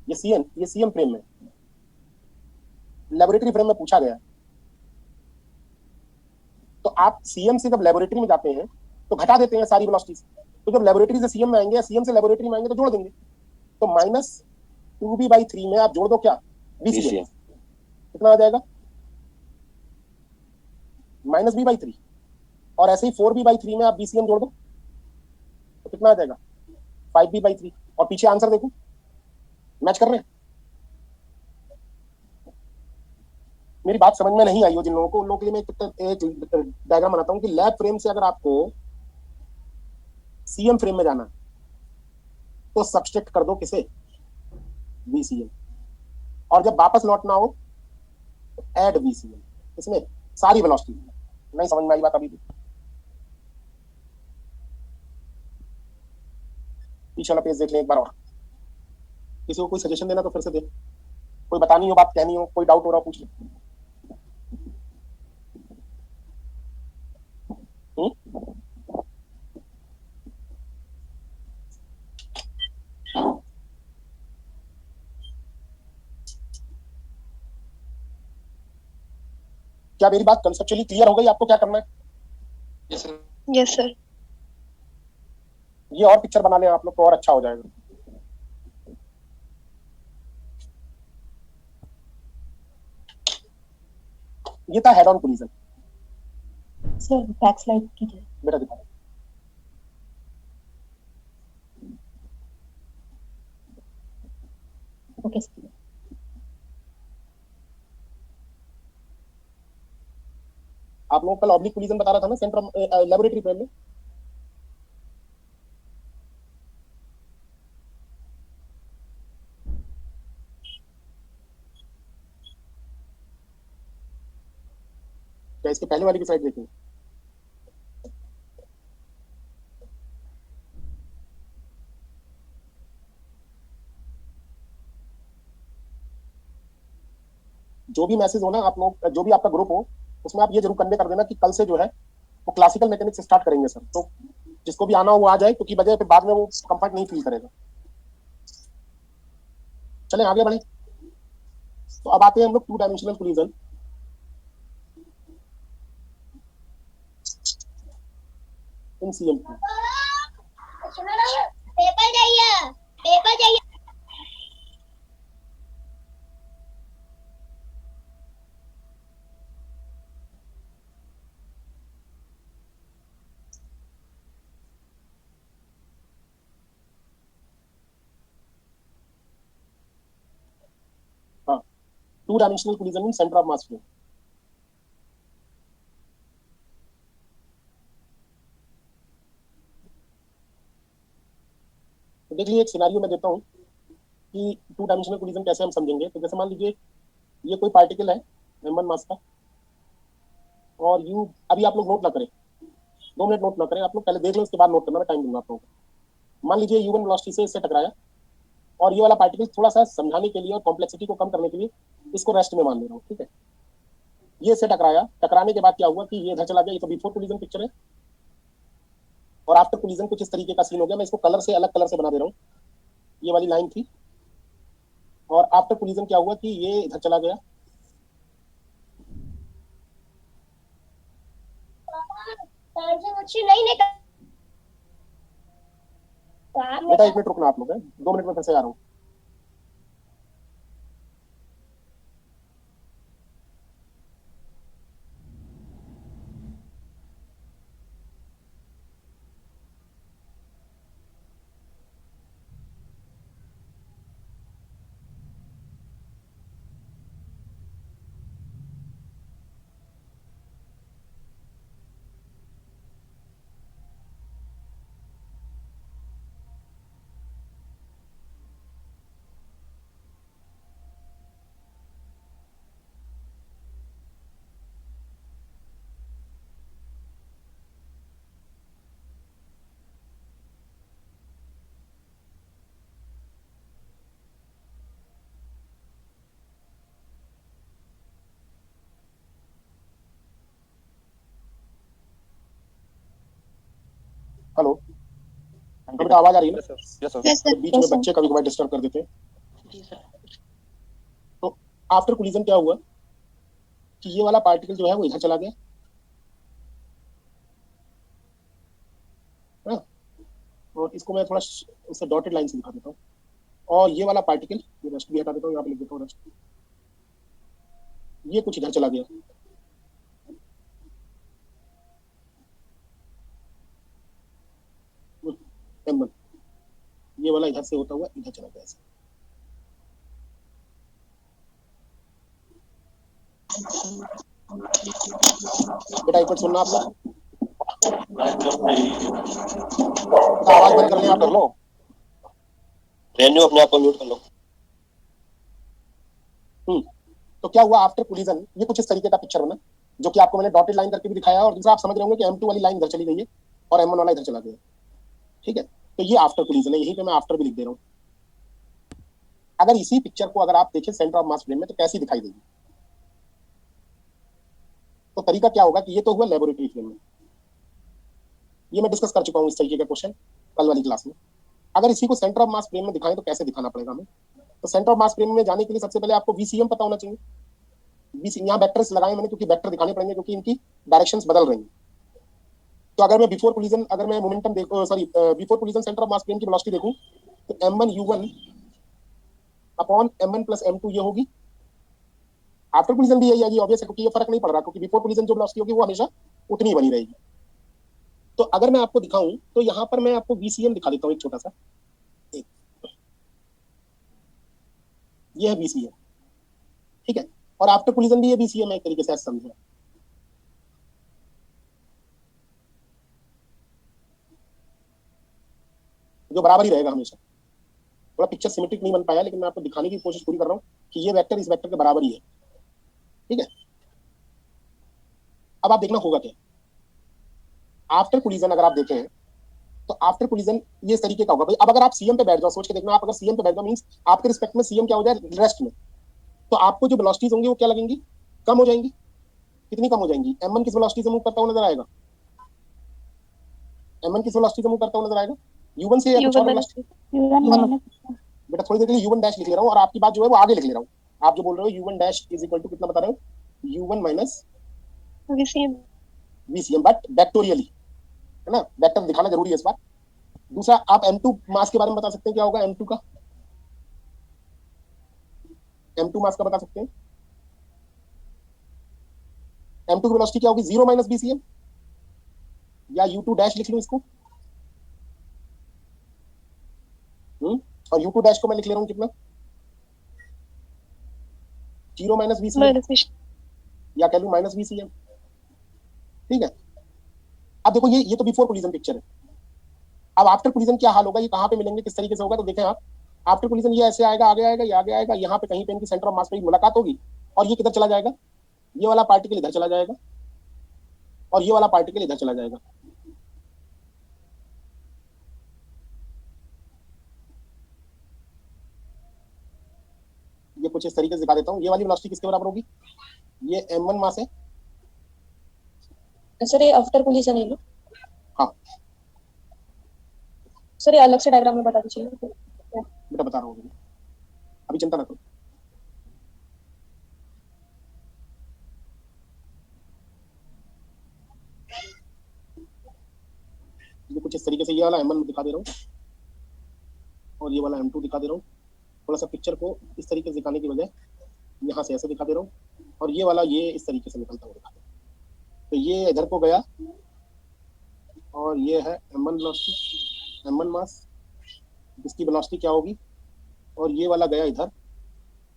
ये सीएम फ्रेम में, लैबोरेटरी फ्रेम में पूछा गया। तो आप सीएम से जब लैबोरेटरी में जाते हैं तो घटा देते हैं सारी वेलोसिटीज। तो जब लैबोरेटरी से सीएम में आएंगे या सीएम से लैबोरेटरी में आएंगे तो जोड़ देंगे। तो माइनस 2b by 3 में आप जोड़ दो क्या? VCM कितना आ जाएगा? Minus b by 3। और ऐसे ही 4b by 3 में आप VCM जोड़ दो तो कितना आ जाएगा? 5b by 3। और पीछे आंसर देखो, मैच कर रहे हैं? मेरी बात समझ में नहीं आई हो जिन लोगों को, उन लोगों के लिए मैं एक डायग्राम बनाता हूं कि लैब फ्रेम से अगर आपको सीएम फ्रेम में जाना है तो सब्सट्रैक्ट कर दो किसे? VCM। और जब वापस लौटना हो तो ऐड VCM। इसमें सारी वेलोसिटी। नहीं समझ में आई बात अभी भी? पीछे वाला पेज देख लें एक बार और। किसी को कोई सजेशन देना तो फिर से दे, कोई बतानी हो बात, कहनी हो, कोई डाउट हो रहा हो पूछ ले। क्या मेरी बात कंसेप्चुअली क्लियर हो गई? आपको क्या करना है? Yes sir. ये और पिक्चर बना लें आप लोग तो और अच्छा हो जाएगा। ये था head on collision. Sir back slide कीजिए। बेटा दिखा, ओके सर। आप लोग कल ऑब्लिक कोलिजन बता रहा था ना सेंट्रम लेबोरेटरी फ्रेम में। क्या इसके पहले वाली की साइड देखेंगे? जो भी मैसेज हो ना आप लोग, जो भी आपका ग्रुप हो, उसमें आप ये जरूर कन्वे कर देना कि कल से जो है वो क्लासिकल मैकेनिक्स स्टार्ट करेंगे सर। तो जिसको भी आना हो वो आ जाए, क्योंकि बजाय फिर बाद में वो कंफर्ट नहीं फील करेगा। चलें आगे बढ़े। तो अब आते हैं हम लोग टू डायमेंशनल कोलिजन। इन सीएमटी पेपर चाहिए, पेपर चाहिए। हाँ, two dimensional collision in centre of mass flow. तो देख लीजिए, एक सिनारियो मैं देता हूँ कि टू डायमेंशनल कोलिजन कैसे हम समझेंगे। तो जैसे मान लीजिए ये कोई पार्टिकल है m1 मास का, और यू, अभी आप लोग नोट ना करें, 2 मिनट नोट ना करें, आप लोग पहले देख लें, उसके बाद नोट करना, मैं टाइम दूंगा आप लोगों को। मान लीजिए u1 वेलोसिटी से इससे टकराया, और ये वाला पार्टिकल थोड़ा सा समझाने के लिए और कॉम्प्लेक्सिटी को कम करने के लिए इसको रेस्ट में मान ले रहा हूँ, ठीक है। ये इससे टकराया, टकराने के बाद क्या हुआ कि ये इधर चला गया। ये तो बिफोर कोलिजन पिक्चर है, और आफ्टर कोलिजन कुछ इस तरीके का सीन हो गया। मैं इसको कलर से, अलग कलर से बना दे रहा हूँ। ये वाली लाइन थी, और आफ्टर कोलिजन क्या हुआ कि ये इधर चला गया। बेटा 1 मिनट रुकना आप लोग, 2 मिनट में फिर से आ रहा हूँ। हेलो, तो बेटा आवाज आ रही है ना? Yes sir. Yes sir. तो बीच में बच्चे कभी कभार डिस्टर्ब कर देते हैं। जी सर। तो आफ्टर कोलिजन क्या हुआ कि ये वाला पार्टिकल जो है वो इधर चला गया। हाँ, और इसको मैं थोड़ा उससे डॉटेड लाइन से दिखा देता हूँ। और ये वाला पार्टिकल, ये रेस्ट भी हटा देता हूँ, यहाँ पे लिख देता हूँ रेस्ट। ये कुछ इधर चला गया। M1, ये वाला इधर से होता हुआ इधर चला गया ऐसे। बेटा एक मिनट सुनना आप लोग, आवाज बंद कर लें आप लोग। रेन्यू अपने आप को म्यूट कर लो। तो क्या हुआ आफ्टर कोलिजन, ये कुछ इस तरीके का पिक्चर बना, जो कि आपको मैंने डॉटेड लाइन करके भी दिखाया, और दूसरा आप समझ रहे होंगे कि M2 वाली लाइन इधर चली गई है और M1 वाला इधर चला गया, ठीक है। तो ये आफ्टर कोलिजन है, यहीं पे मैं आफ्टर भी लिख दे रहा हूँ। अगर इसी पिक्चर को अगर आप देखें सेंटर ऑफ मास फ्रेम में, तो कैसी दिखाई देगी? तो तरीका क्या होगा कि ये तो हुआ लेबोरेटरी फ्रेम में, ये मैं डिस्कस कर चुका हूँ इस तरीके का क्वेश्चन कल वाली क्लास में। अगर इसी को सेंटर ऑफ मास फ्रेम में दिखाएं तो कैसे दिखाना पड़ेगा हमें? तो सेंटर ऑफ मास फ्रेम में जाने के लिए सबसे पहले आपको VCM पता होना चाहिए। यहाँ वेक्टर्स लगाए मैंने, क्योंकि वेक्टर दिखाने पड़ेंगे, क्योंकि इनकी डायरेक्शंस बदल रही हैं। तो अगर मैं बिफोर कोलिजन, अगर मैं मोमेंटम देखो, sorry before collision centre of mass frame की वेलोसिटी देखूं, तो M1 U1 upon M1 plus M2 ये होगी। आफ्टर कोलिजन भी यही आएगी ऑब्वियस है, क्योंकि ये फर्क नहीं पड़ रहा, क्योंकि बिफोर कोलिजन जो वेलोसिटी होगी वो हमेशा उतनी ही बनी रहेगी। तो अगर मैं आपको दिखाऊं तो यहाँ पर मैं आपको VCM दिखा देता हूँ एक छोटा सा, ये है VCM, ठीक है, और आफ्टर कोलिजन भी ये VCM है एक तरीके से, ऐसा समझे, जो बराबर ही रहेगा हमेशा। थोड़ा पिक्चर सिमेट्रिक नहीं बन पाया, लेकिन मैं आपको दिखाने की कोशिश पूरी कर रहा हूँ कि ये वेक्टर इस वेक्टर के बराबर ही है, ठीक है। अब आप देखना होगा क्या, आफ्टर कोलिजन अगर आप देखें तो आफ्टर कोलिजन ये इस तरीके का होगा भाई। अब अगर आप CM पे बैठ जाओ, सोच के देखना, आप अगर CM पे बैठ जाओ मींस आपके रिस्पेक्ट में CM क्या हो जाए रेस्ट में, तो आपको जो वेलोसिटीज होंगी वो क्या लगेंगी, कम हो जाएंगी। कितनी कम हो जाएंगी, m1 किस वेलोसिटी से मूव करता हुआ नजर आएगा, m1 किस वेलोसिटी से मूव करता हुआ नजर आएगा, u1 से या कुछ और वेलोसिटी। बेटा थोड़ी देर के लिए u1 डैश लिख ले रहा हूँ और आपकी बात जो है वो आगे लिख ले रहा हूँ। आप जो बोल रहे हो u1 dash is equal to कितना बता रहे हो, u1 minus VCM, but vectorially, है ना, वेक्टर दिखाना जरूरी है इस बार। दूसरा आप m2 मास के बारे में बता सकते हैं, क्या होगा m2 का, m2 मास का बता सकते हैं, m2 की वेलोसिटी क्या होगी, 0 माइनस VCM, या u2 डैश लिख लूं इसको, और u2 डैश को मैं लिख ले रहा हूं कितना, 0 माइनस VCM, या कह लूं माइनस VCM, ठीक है। अब देखो ये तो बिफोर कोलिजन पिक्चर है। अब आफ्टर कोलिजन क्या हाल होगा, ये कहाँ पे मिलेंगे, किस तरीके से होगा, तो देखें आप, आफ्टर कोलिजन ये ऐसे आएगा, आगे आएगा, ये आगे आएगा, यहाँ पे कहीं पे इनकी सेंटर ऑफ मास पे मुलाकात होगी, और ये किधर चला जाएगा, ये वाला पार्टिकल इधर चला जाएगा, और ये वाला पार्टिकल इधर चला जाएगा। ये कुछ इस तरीके से दिखा देता हूँ। ये वाली वेलोसिटी किसके बराबर होगी, ये m1 मास है सर, ये आफ्टर कोलिजन है ना। हाँ सर, ये अलग से डायग्राम में बता दीजिए। बेटा बता रहा हूँ, अभी चिंता ना करो। ये कुछ इस तरीके से ये वाला m1 दिखा दे रहा हूँ और ये वाला m2 दिखा दे रहा हूँ। थोड़ा सा पिक्चर को इस तरीके से दिखाने की बजाय यहाँ से ऐसे दिखा दे रहा हूँ, और ये वाला ये इस तरीके से निकलता हुआ दिखा दे रहा हूँ। तो ये इधर को गया, और ये है m1 वेलोसिटी, m1 मास, जिसकी वेलोसिटी क्या होगी, और ये वाला गया इधर,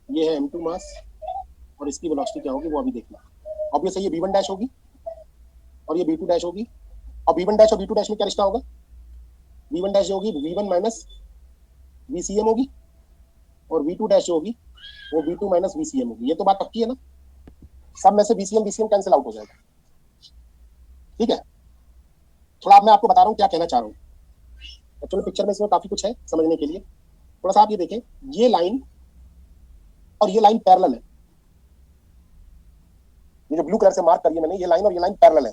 ये है m2 मास, और इसकी वेलोसिटी क्या होगी वो अभी देखना। ऑब्वियस है ये v1 डैश होगी और ये v2 डैश होगी, और v1 डैश और v2 डैश में क्या रिश्ता होगा, v1 डैश जो होगी v1 माइनस VCM होगी, और v2 डैश जो होगी वो v2 माइनस VCM होगी। ये तो बात पक्की है ना, सब में से VCM कैंसिल आउट हो जाएगा, ठीक है। थोड़ा अब मैं आपको बता रहा हूँ क्या कहना चाह रहा हूँ। एक्चुअली पिक्चर में इसमें काफी कुछ है समझने के लिए। थोड़ा सा आप ये देखें, ये लाइन और ये लाइन पैरेलल है, ये जो ब्लू कलर से मार्क करी है मैंने, ये लाइन और ये लाइन पैरेलल है।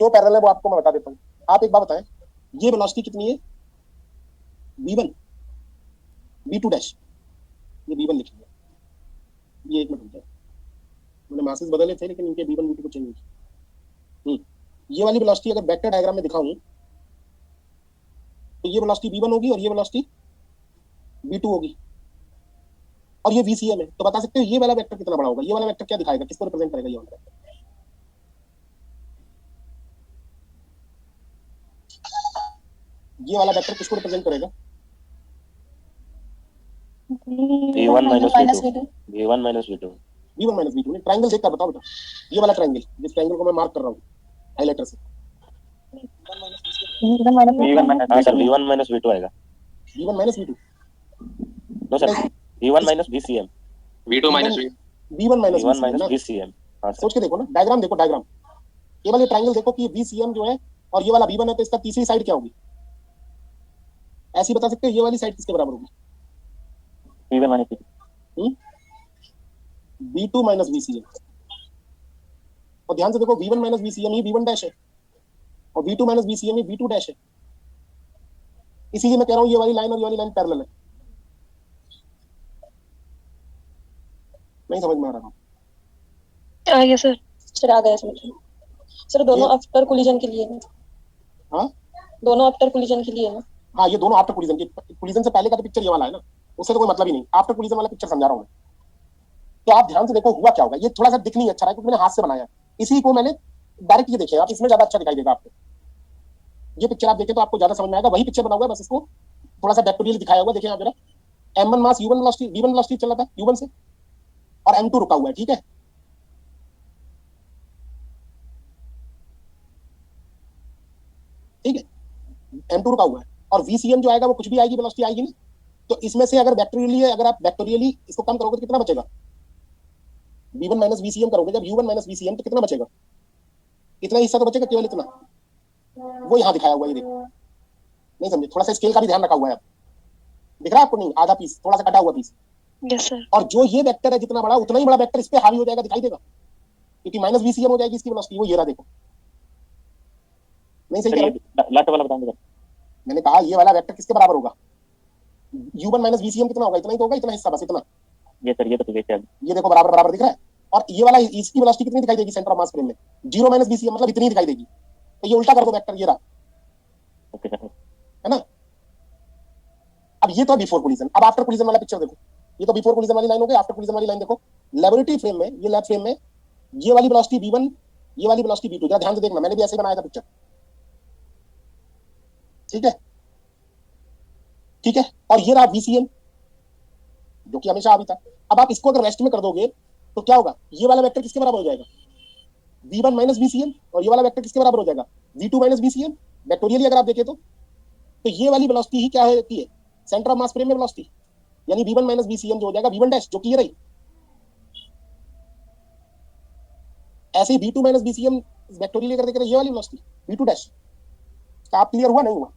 क्यों पैरेलल है वो आपको मैं बता देता हूँ। आप एक बार बताएं, ये वेलोसिटी कितनी है, v1, v2 डैश, ये v1 लिखेंगे, ये एक मिनट, मैंने मासेस बदले थे लेकिन इनके v1 v2 को चेंज नहीं। ये वाली वेलोसिटी अगर वेक्टर डायग्राम में दिखाऊं तो ये वेलोसिटी v1 होगी और ये वेलोसिटी v2 होगी, और ये VCM है। तो बता सकते हो ये वाला वेक्टर कितना बड़ा होगा, ये वाला वेक्टर क्या दिखाएगा, किसको रिप्रेजेंट करेगा ये वाला वेक्टर, ये वाला वेक्टर किसको रिप्रेजेंट करेगा, v1 minus v2, v1 minus v2, v1 minus v2। Triangle देखकर बताओ बेटा, ये वाला ट्रायंगल, जिस ट्रायंगल को मैं मार्क कर रहा हूँ हाइलाइटर से, v1 माइनस v2 आएगा, v1 minus v2, no sir, v1 minus VCM, v2 minus v1 minus v1 minus VCM। हाँ सर, सोच के देखो ना, डायग्राम देखो, डायग्राम केवल ये ट्रायंगल देखो कि VCM जो है और ये वाला v1 है, तो इसका तीसरी साइड क्या होगी, ऐसे ही बता सकते हो ये वाली साइड किसके बराबर होगी, v1 minus v2, v2 minus VCM। और ध्यान से देखो, v1 माइनस VCM ही v1 डैश है, और v2 माइनस VCM ही v2 डैश है। इसीलिए मैं कह रहा हूँ ये वाली लाइन और ये वाली लाइन पैरेलल है। नहीं समझ में आ रहा, यस सर। सर आ गया समझ में। सर दोनों आफ्टर कोलिजन के लिए है। हाँ दोनों आफ्टर कोलिजन के लिए है ना। हाँ, ये दोनों आफ्टर कोलिजन के, कोलिजन से पहले का तो पिक्चर ये वाला है ना, उससे तो कोई मतलब ही नहीं। आफ्टर कोलिजन वाला पिक्चर समझा रहा हूँ मैं। तो आप ध्यान से देखो हुआ क्या होगा। ये थोड़ा सा दिख नहीं अच्छा रहा है क्योंकि मैंने हाथ से बनाया है, इसी को मैंने डायरेक्ट ये देखिए आप, इसमें ज्यादा अच्छा दिखाई देगा आपको। ये पिक्चर आप देखें तो आपको ज्यादा समझ में आएगा, वही पिक्चर बना हुआ है, बस इसको थोड़ा सा वेक्टोरियल दिखाया हुआ। देखिए आप जरा, m1 मास u1 वेलोसिटी v1 वेलोसिटी चल रहा था u1 से, और m2 रुका हुआ है, ठीक है। ठीक है, m2 रुका हुआ है, और vcm जो आएगा वो कुछ भी आएगी, वेलोसिटी आएगी ना। तो इसमें से अगर वेक्टोरियली, अगर आप वेक्टोरियली इसको कम करोगे तो कितना बचेगा? v1 माइनस vcm करोगे जब u1 माइनस vcm, तो कितना बचेगा? इतना हिस्सा तो बचेगा, केवल इतना, वो यहाँ दिखाया हुआ है, ये देखो। नहीं समझे? थोड़ा सा स्केल का भी ध्यान रखा हुआ है, आप दिख रहा है आपको? नहीं, आधा पीस, थोड़ा सा कटा हुआ पीस। Yes sir. और जो ये वेक्टर है जितना बड़ा, उतना ही बड़ा वेक्टर इस पे हावी हो जाएगा, दिखाई देगा, क्योंकि माइनस vcm हो जाएगी इसकी वेलोसिटी, वो ये रहा देखो। नहीं सही कह रहा हूं? लास्ट वाला बताएंगे सर। मैंने कहा ये वाला वेक्टर किसके बराबर होगा? u1 माइनस vcm कितना होगा? इतना ही तो होगा, इतना हिस्सा, बस इतना। ये सर, ये तो ठीक है। ये देखो बराबर बराबर दिख रहा है। और ये वाला, इसकी वेलोसिटी कितनी दिखाई देगी सेंटर ऑफ मास फ्रेम में? 0 माइनस vcm, मतलब इतनी दिखाई देगी। तो ये उल्टा कर दो वेक्टर, ये रहा, ओके सर। है ना। अब ये तो बिफोर कोलिजन, अब आफ्टर कोलिजन वाला पिक्चर देखो। ये तो बिफोर कोलिजन वाली लाइन हो गई, आफ्टर कोलिजन वाली लाइन देखो। लेबोरेटरी फ्रेम में, ये लैब फ्रेम में, ये वाली वेलोसिटी v1, ये वाली वेलोसिटी v2, जरा ध्यान से देखना, मैंने भी ऐसे बनाया था पिक्चर, ठीक है। ठीक है, और ये रहा vcm, जो कि हमेशा अभी था। अब आप इसको अगर रेस्ट में कर दोगे तो क्या होगा? ये वाला वेक्टर किसके बराबर हो जाएगा? v1 माइनस vcm, और ये वाला वेक्टर किसके बराबर हो जाएगा? v2 minus vcm। वेक्टोरियली अगर आप देखें तो ये वाली वेलोसिटी ही क्या होती है? सेंटर ऑफ मास फ्रेम में वेलोसिटी, यानी v1 माइनस vcm जो हो जाएगा v1 डैश, जो कि ये रही। ऐसे ही v2 माइनस vcm वेक्टोरियली अगर देखें तो ये वाली वेलोसिटी v2 डैश। आप क्लियर हुआ नहीं हुआ?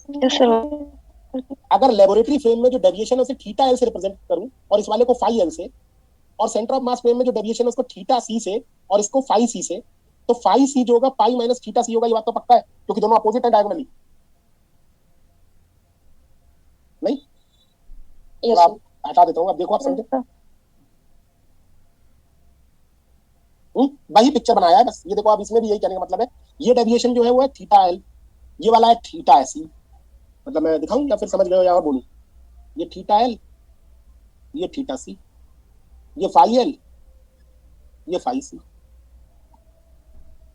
Yes sir. अगर लेबोरेटरी फ्रेम में जो डेविएशन है उसे थीटा एल से रिप्रेजेंट करूं, और इस वाले को फाई एल से, और सेंटर ऑफ मास फ्रेम में जो डेविएशन है उसको थीटा सी से, और इसको फाई सी से, तो फाई सी जो होगा पाई माइनस थीटा सी होगा। ये बात तो पक्का है, क्योंकि दोनों अपोजिट है डायगोनली। नहीं, यस तो आप हटा देता हूँ, अब देखो आप समझे। वही पिक्चर बनाया है बस, ये देखो। आप इसमें भी यही कहने का मतलब है, ये डेविएशन जो है वो है थीटा एल, ये वाला है थीटा सी। मतलब मैं दिखाऊं या फिर समझ गए हो या और बोलूं? ये थीटा एल, ये थीटा सी, ये फाई एल, ये फाई सी।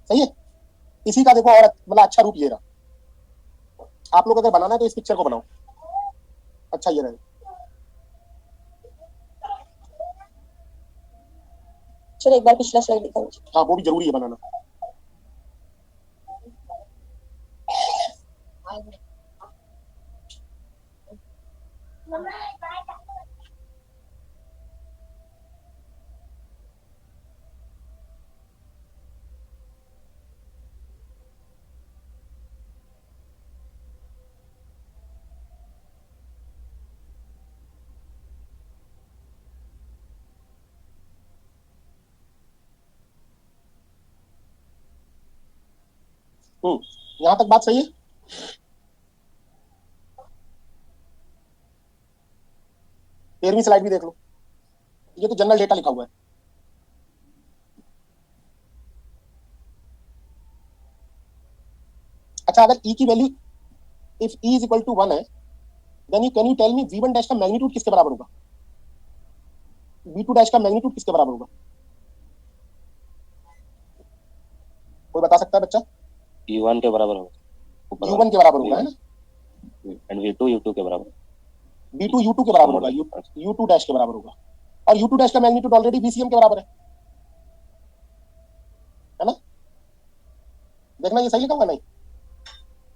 सही है। इसी का देखो और मतलब अच्छा रूप ये रहा। आप लोग अगर बनाना है तो इस पिक्चर को बनाओ, अच्छा ये रहे। चलो एक बार पिछला स्लाइड दिखाओ मुझे। हाँ, वो भी जरूरी है बनाना। यहाँ तक बात सही है। तेरहवीं स्लाइड भी देख लो, ये तो जनरल डेटा लिखा हुआ है। अच्छा, अगर e की value if e is equal to 1 है, then you can you tell me v1 dash का मैग्नीट्यूड किसके बराबर होगा? v2 डैश का मैग्नीट्यूड किसके बराबर होगा? कोई बता सकता है बच्चा? u1 के बराबर होगा। u1 के बराबर होगा, है ना। एंड v2 u2 के बराबर। v2 u2 के बराबर होगा, u2 डैश के बराबर होगा। और u2 डैश का मैग्नीट्यूड ऑलरेडी vcm के बराबर है ना। देखना ये सही लिखा हुआ नहीं?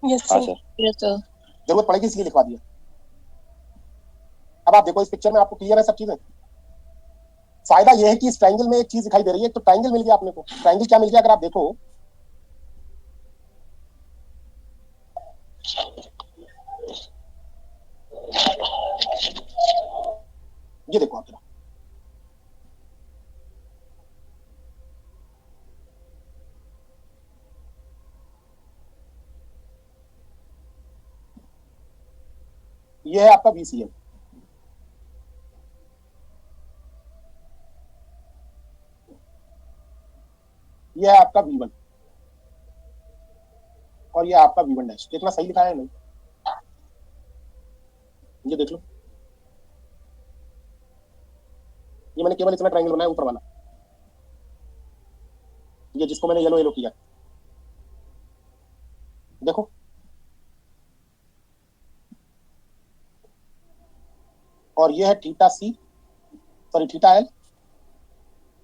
यस हाँ सर। सर। Yes sir. जरूरत पड़ेगी इसलिए लिखवा दिया। अब आप देखो इस पिक्चर में, आपको क्लियर है सब चीजें। फायदा यह है कि इस ट्रायंगल में एक चीज दिखाई दे रही है, तो ट्रायंगल मिल गया अपने को। ट्रायंगल क्या मिल गया अगर आप देखो, ये देखो आप जरा, ये है आपका VCM, ये है आपका V1, और ये आपका V1 डैश। देखना सही लिखा है नहीं, ये देख लो। ये मैंने केवल इतना ट्रायंगल बनाया ऊपर वाला, ये जिसको मैंने येलो येलो किया, देखो और ये है थीटा सी, सॉरी थीटा एल,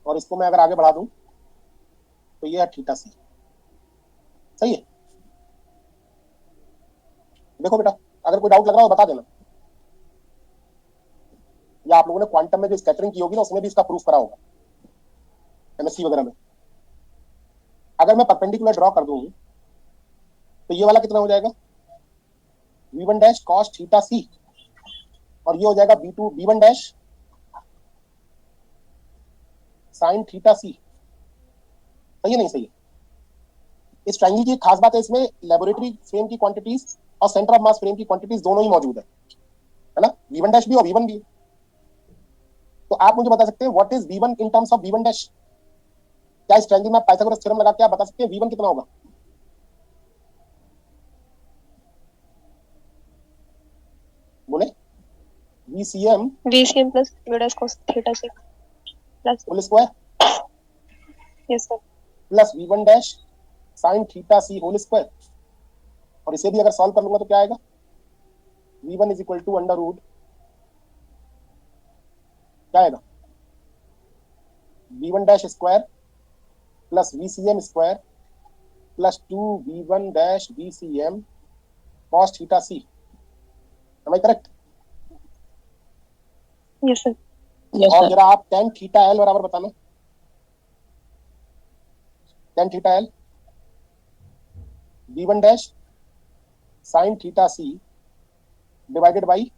और इसको मैं अगर आगे बढ़ा दूं तो ये है थीटा सी। सही है। देखो बेटा, अगर कोई डाउट लग रहा हो बता देना, या आप लोगों ने क्वांटम में जो स्कैटरिंग की होगी ना उसमें भी इसका प्रूफ करा होगा एमएससी वगैरह में। अगर मैं परपेंडिकुलर ड्रॉ कर दूं तो ये वाला कितना हो जाएगा, v1 dash cos theta C, और ये हो जाएगा v1 डैश साइन थीटा सी। सही है नहीं सही है? इस ट्रायंगल की एक खास बात है, इसमें लेबोरेटरी फ्रेम की क्वांटिटीज और सेंटर ऑफ मास फ्रेम की क्वांटिटीज दोनों ही मौजूद है ना, v1 डैश भी और v1 भी। तो आप मुझे बता सकते हैं what is v1 in terms of v1 dash? क्या इस ट्रायंगल में आप पाइथागोरस थ्योरम लगा के आप बता सकते हैं v1 कितना होगा? बोले VCM VCM plus V dash cos theta c plus whole square yes sir plus v1 dash sine theta C whole square, और इसे भी अगर सॉल्व कर लूंगा तो क्या आएगा, v1 is equal to under root, क्या आएगा, v1 dash square plus VCM square plus 2v1 dash VCM cos theta C. am I करेक्ट? yes sir और जरा आप tan थीटा एल बराबर बताना, tan theta L v1 dash sine theta C divided by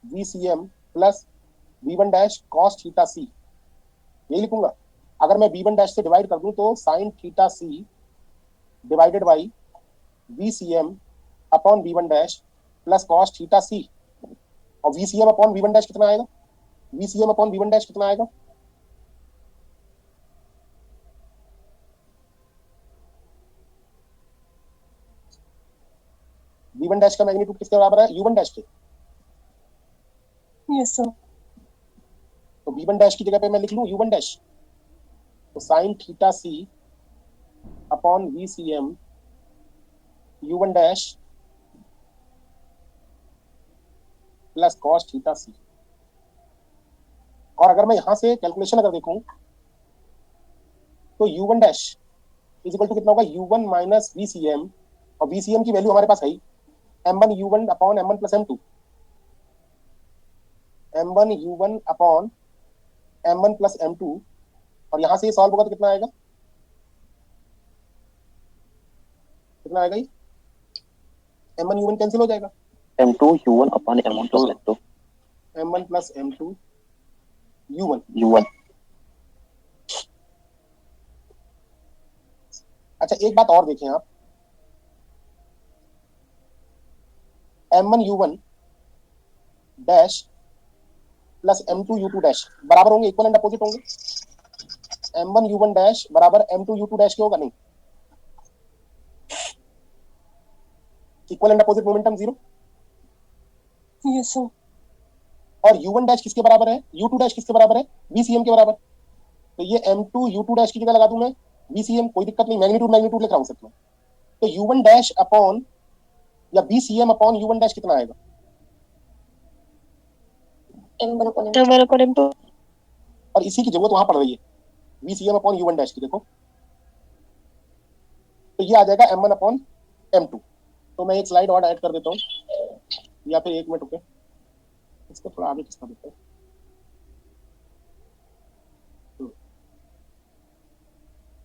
VCM plus v1 dash cos theta C, यही लिखूंगा। अगर मैं v1 डैश से डिवाइड कर दूं तो sine theta C divided by VCM upon v1 dash plus cos theta C, और VCM upon v1 dash कितना आएगा, VCM अपॉन v1 डैश कितना आएगा, v1 डैश का मैग्नीट्यूड किसके बराबर है, u1 डैश के। yes sir तो v1 डैश की जगह पे मैं लिख लूं u1 डैश, तो sine theta C upon VCM u1 dash plus cos theta C. और अगर मैं यहां से कैलकुलेशन अगर देखूं तो u1 dash is equal to कितना होगा, u1 माइनस VCM, और VCM की वैल्यू हमारे पास है m1 u1 upon m1 plus m2, m1 u1 upon m1 plus m2, और यहां से ये सॉल्व होगा तो कितना आएगा, कितना आएगा ये, m1 u1 कैंसिल हो जाएगा, M2 U1 upon M1 plus M2 m1 plus m2 u1। U1 अच्छा एक बात और देखें आप, m1 u1 dash plus m2 u2 dash बराबर होंगे, इक्वल एंड अपोजिट होंगे, m1 u1 डैश बराबर m2 u2 डैश के होगा नहीं, equal and opposite momentum zero. yes sir और u1 डैश किसके बराबर है, u2 डैश किसके बराबर है, VCM के बराबर। तो ये m2 u2 डैश की जगह लगा दूं मैं VCM, कोई दिक्कत नहीं, मैग्नीट्यूड मैग्नीट्यूड लिख रहा हूं सिर्फ मैं। तो u1 डैश अपॉन या VCM अपॉन u1 डैश कितना आएगा, m1 upon m1 upon m2 और इसी की जरूरत वहां पड़ रही है, VCM अपॉन u1 डैश की। देखो तो ये आ जाएगा m1 अपॉन m2। तो मैं एक स्लाइड और ऐड कर देता हूँ, या फिर एक मिनट रुके, इसको थोड़ा आगे खिसका देते हैं।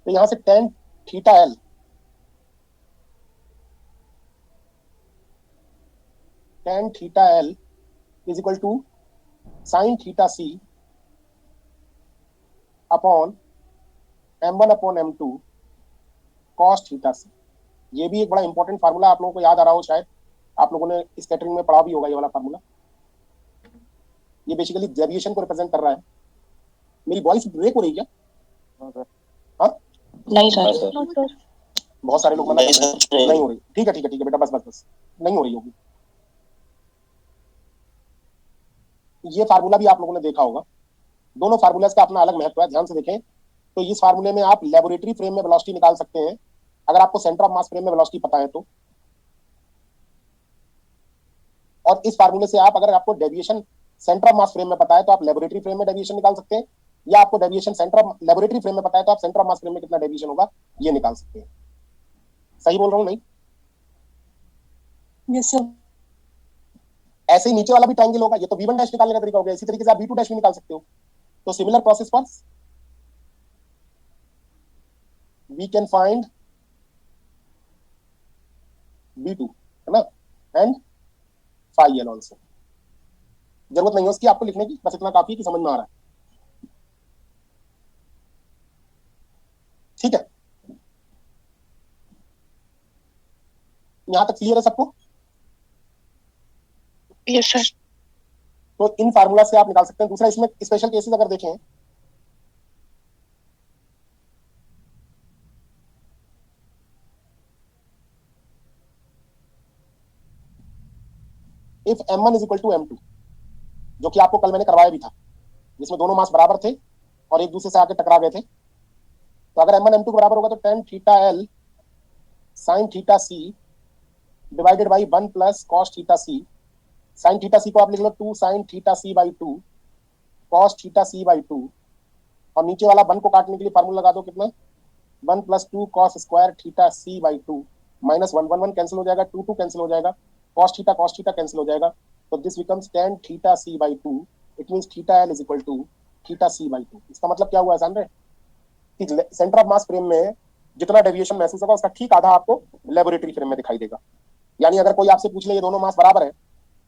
तो यहां से tan theta L tan theta L is equal to sine theta C upon m1 upon m2 cos theta C. ये भी एक बड़ा इंपॉर्टेंट फार्मूला, आप लोगों को याद आ रहा हो, शायद आप लोगों ने स्कैटरिंग में पढ़ा भी होगा ये वाला फार्मूला। ये बेसिकली डेविएशन को रिप्रेजेंट कर रहा है। मेरी वॉइस ब्रेक हो रही है क्या? हाँ नहीं हाँ sir सर बहुत सारे लोग मना कर रहे हैं, नहीं नहीं हो रही। ठीक है ठीक है ठीक है बेटा, बस बस बस, नहीं हो रही होगी। ये फार्मूला भी आप लोगों ने देखा होगा, दोनों फार्मूलाज का अपना अलग महत्व है, ध्यान से देखें। तो इस फार्मूले में आप लेबोरेटरी फ्रेम में वेलोसिटी निकाल सकते हैं अगर आपको सेंटर ऑफ मास फ्रेम में वेलोसिटी पता है तो। और इस फार्मूले से आप, अगर आपको deviation centre of mass frame में पता है तो आप लेबोरेटरी फ्रेम में डेविएशन निकाल सकते हैं, या आपको deviation centre of laboratory frame में पता है तो आप सेंटर ऑफ मास फ्रेम में कितना डेविएशन होगा ये निकाल सकते हैं। सही बोल रहा हूँ नहीं? Yes sir. ऐसे ही नीचे वाला भी ट्रायंगल होगा, ये तो v1 डैश निकालने का तरीका हो गया, इसी तरीके से आप v2 डैश भी निकाल सकते हो। तो similar process for we can find v2, है ना, एंड फाई एल ऑल्सो। जरूरत नहीं है उसकी आपको लिखने की, बस इतना काफी है कि समझ में आ रहा है। ठीक है, यहां तक क्लियर है सबको? Yes sir. तो इन फार्मूला से आप निकाल सकते हैं। दूसरा, इसमें स्पेशल केसेस अगर देखें, if m1 is equal to m2, जो कि आपको कल मैंने करवाया भी था, जिसमें दोनों मास बराबर थे और एक दूसरे से आके टकरा गए थे। तो अगर m1 m2 बराबर होगा तो tan theta l sin theta c divided by 1 plus cos theta c। sin theta c को आप लिख लो 2 sin theta c by 2 cos theta c by 2, और नीचे वाला 1 को काटने के लिए फार्मूला लगा दो, कितना, 1 plus 2 cos square theta c by 2 minus 1 1 1 cancel हो जाएगा, 2 2 कैंसिल हो जाएगा, cos थीटा कैंसिल हो जाएगा, तो this becomes tan theta c by 2। It means theta l is equal to theta c by 2। इसका मतलब क्या हुआ जान रहे कि सेंटर ऑफ मास फ्रेम में जितना डेविएशन महसूस होगा उसका ठीक आधा आपको लेबोरेटरी फ्रेम में दिखाई देगा। यानी अगर कोई आपसे पूछ ले ये दोनों मास बराबर है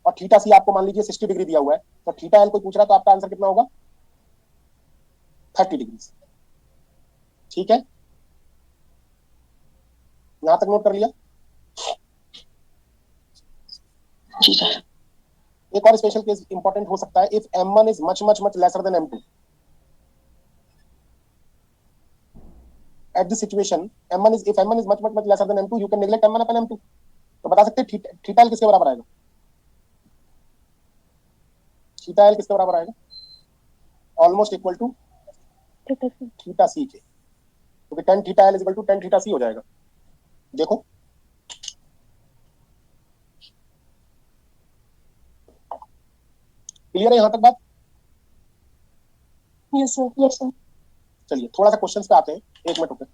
और थीटा सी आपको मान लीजिए 60 डिग्री दिया हुआ है, तो थीटा एल कोई पूछ रहा है तो आपका आंसर कितना होगा, 30 डिग्री। ठीक है, यहां तक नोट कर लिया? जी सर। एक और स्पेशल केस इंपॉर्टेंट हो सकता है, if m1 is much much much lesser than m2। At this situation, if m1 is much much much lesser than m2, you can neglect m1 upon m2। तो बता सकते हैं theta L किसके बराबर आएगा? थीटा एल किसके बराबर आएगा? Almost equal to theta C के, क्योंकि tan theta L is equal to tan theta C हो जाएगा। देखो क्लियर है यहां तक बात? Yes sir. Yes sir. चलिए थोड़ा सा क्वेश्चंस पे आते हैं, एक मिनट रुके।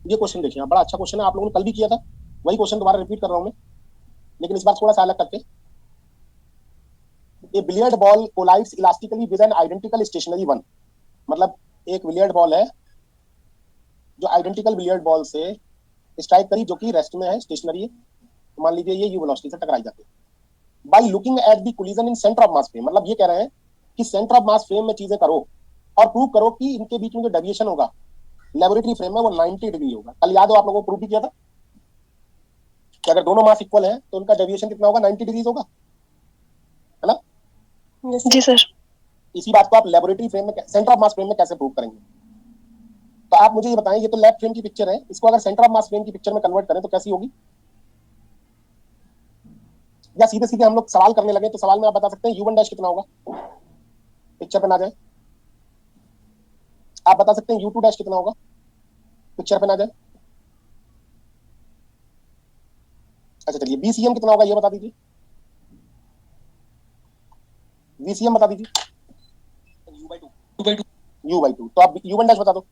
ये क्वेश्चन देखिए, बड़ा अच्छा क्वेश्चन है, आप लोगों ने कल भी किया था, वही क्वेश्चन दोबारा रिपीट कर रहा हूं मैं, लेकिन इस बार थोड़ा सा अलग करके। A billiard ball collides elastically with an identical stationary one. मतलब एक बिलियर्ड बॉल है जो आइडेंटिकल बिलियर्ड बॉल से स्ट्राइक करी, जो कि रेस्ट में है, स्टेशनरी है, तो मान लीजिए ये यू वेलोसिटी से टकराई जाती है। By looking at the collision in centre of mass frame, मतलब ये कह रहे हैं कि सेंटर ऑफ मास फ्रेम में चीजें करो और प्रूव करो कि इनके बीच में जो डेविएशन होगा लेबोरेटरी फ्रेम में वो 90 डिग्री होगा। कल याद हो आप लोगों को प्रूव भी किया था कि अगर दोनों मास इक्वल हैं तो उनका डेविएशन कितना होगा, 90 डिग्री होगा, है ना? जी सर। इसी बात को आप लेबोरेटरी फ्रेम में, सेंटर ऑफ मास फ्रेम में कैसे प्रूव करेंगे? तो आप मुझे ये बताएं, ये तो लैब फ्रेम की पिक्चर है, इसको अगर सेंटर ऑफ मास फ्रेम की पिक्चर में कन्वर्ट करें तो कैसी होगी? या सीधे सीधे हम लोग सवाल करने लगे तो सवाल में आप बता सकते हैं u1 डैश कितना होगा, पिक्चर पे ना जाए। आप बता सकते हैं u2 डैश कितना होगा, पिक्चर पे ना जाए। अच्छा चलिए bcm कितना होगा ये बता दीजिए, bcm बता दीजिए। u/2 तो आप u1 डैश बता दो,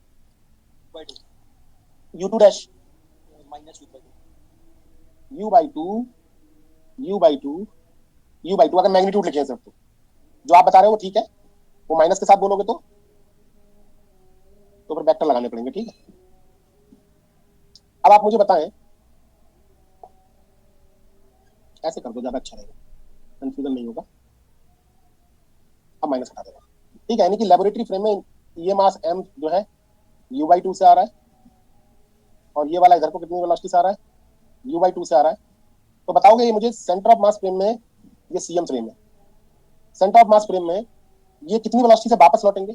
u2 डैश u/2 अगर मैग्नीट्यूड लिखे सिर्फ, तो जो आप बता रहे हो वो ठीक है, वो माइनस के साथ बोलोगे तो फिर वेक्टर लगाने पड़ेंगे। ठीक है, अब आप मुझे बताएं, ऐसे कर दो ज्यादा अच्छा रहेगा, कंफ्यूजन नहीं होगा। अब माइनस हटा देगा, ठीक है, यानी कि लेबोरेटरी फ्रेम में ये मास m जो है u/2 से आ रहा है और ये वाला इधर को कितनी वेलोसिटी से आ रहा है, u/2 से आ रहा है। तो बताओगे ये मुझे सेंटर ऑफ मास फ्रेम में, ये cm फ्रेम है, सेंटर ऑफ मास फ्रेम में ये कितनी वेलोसिटी से वापस लौटेंगे?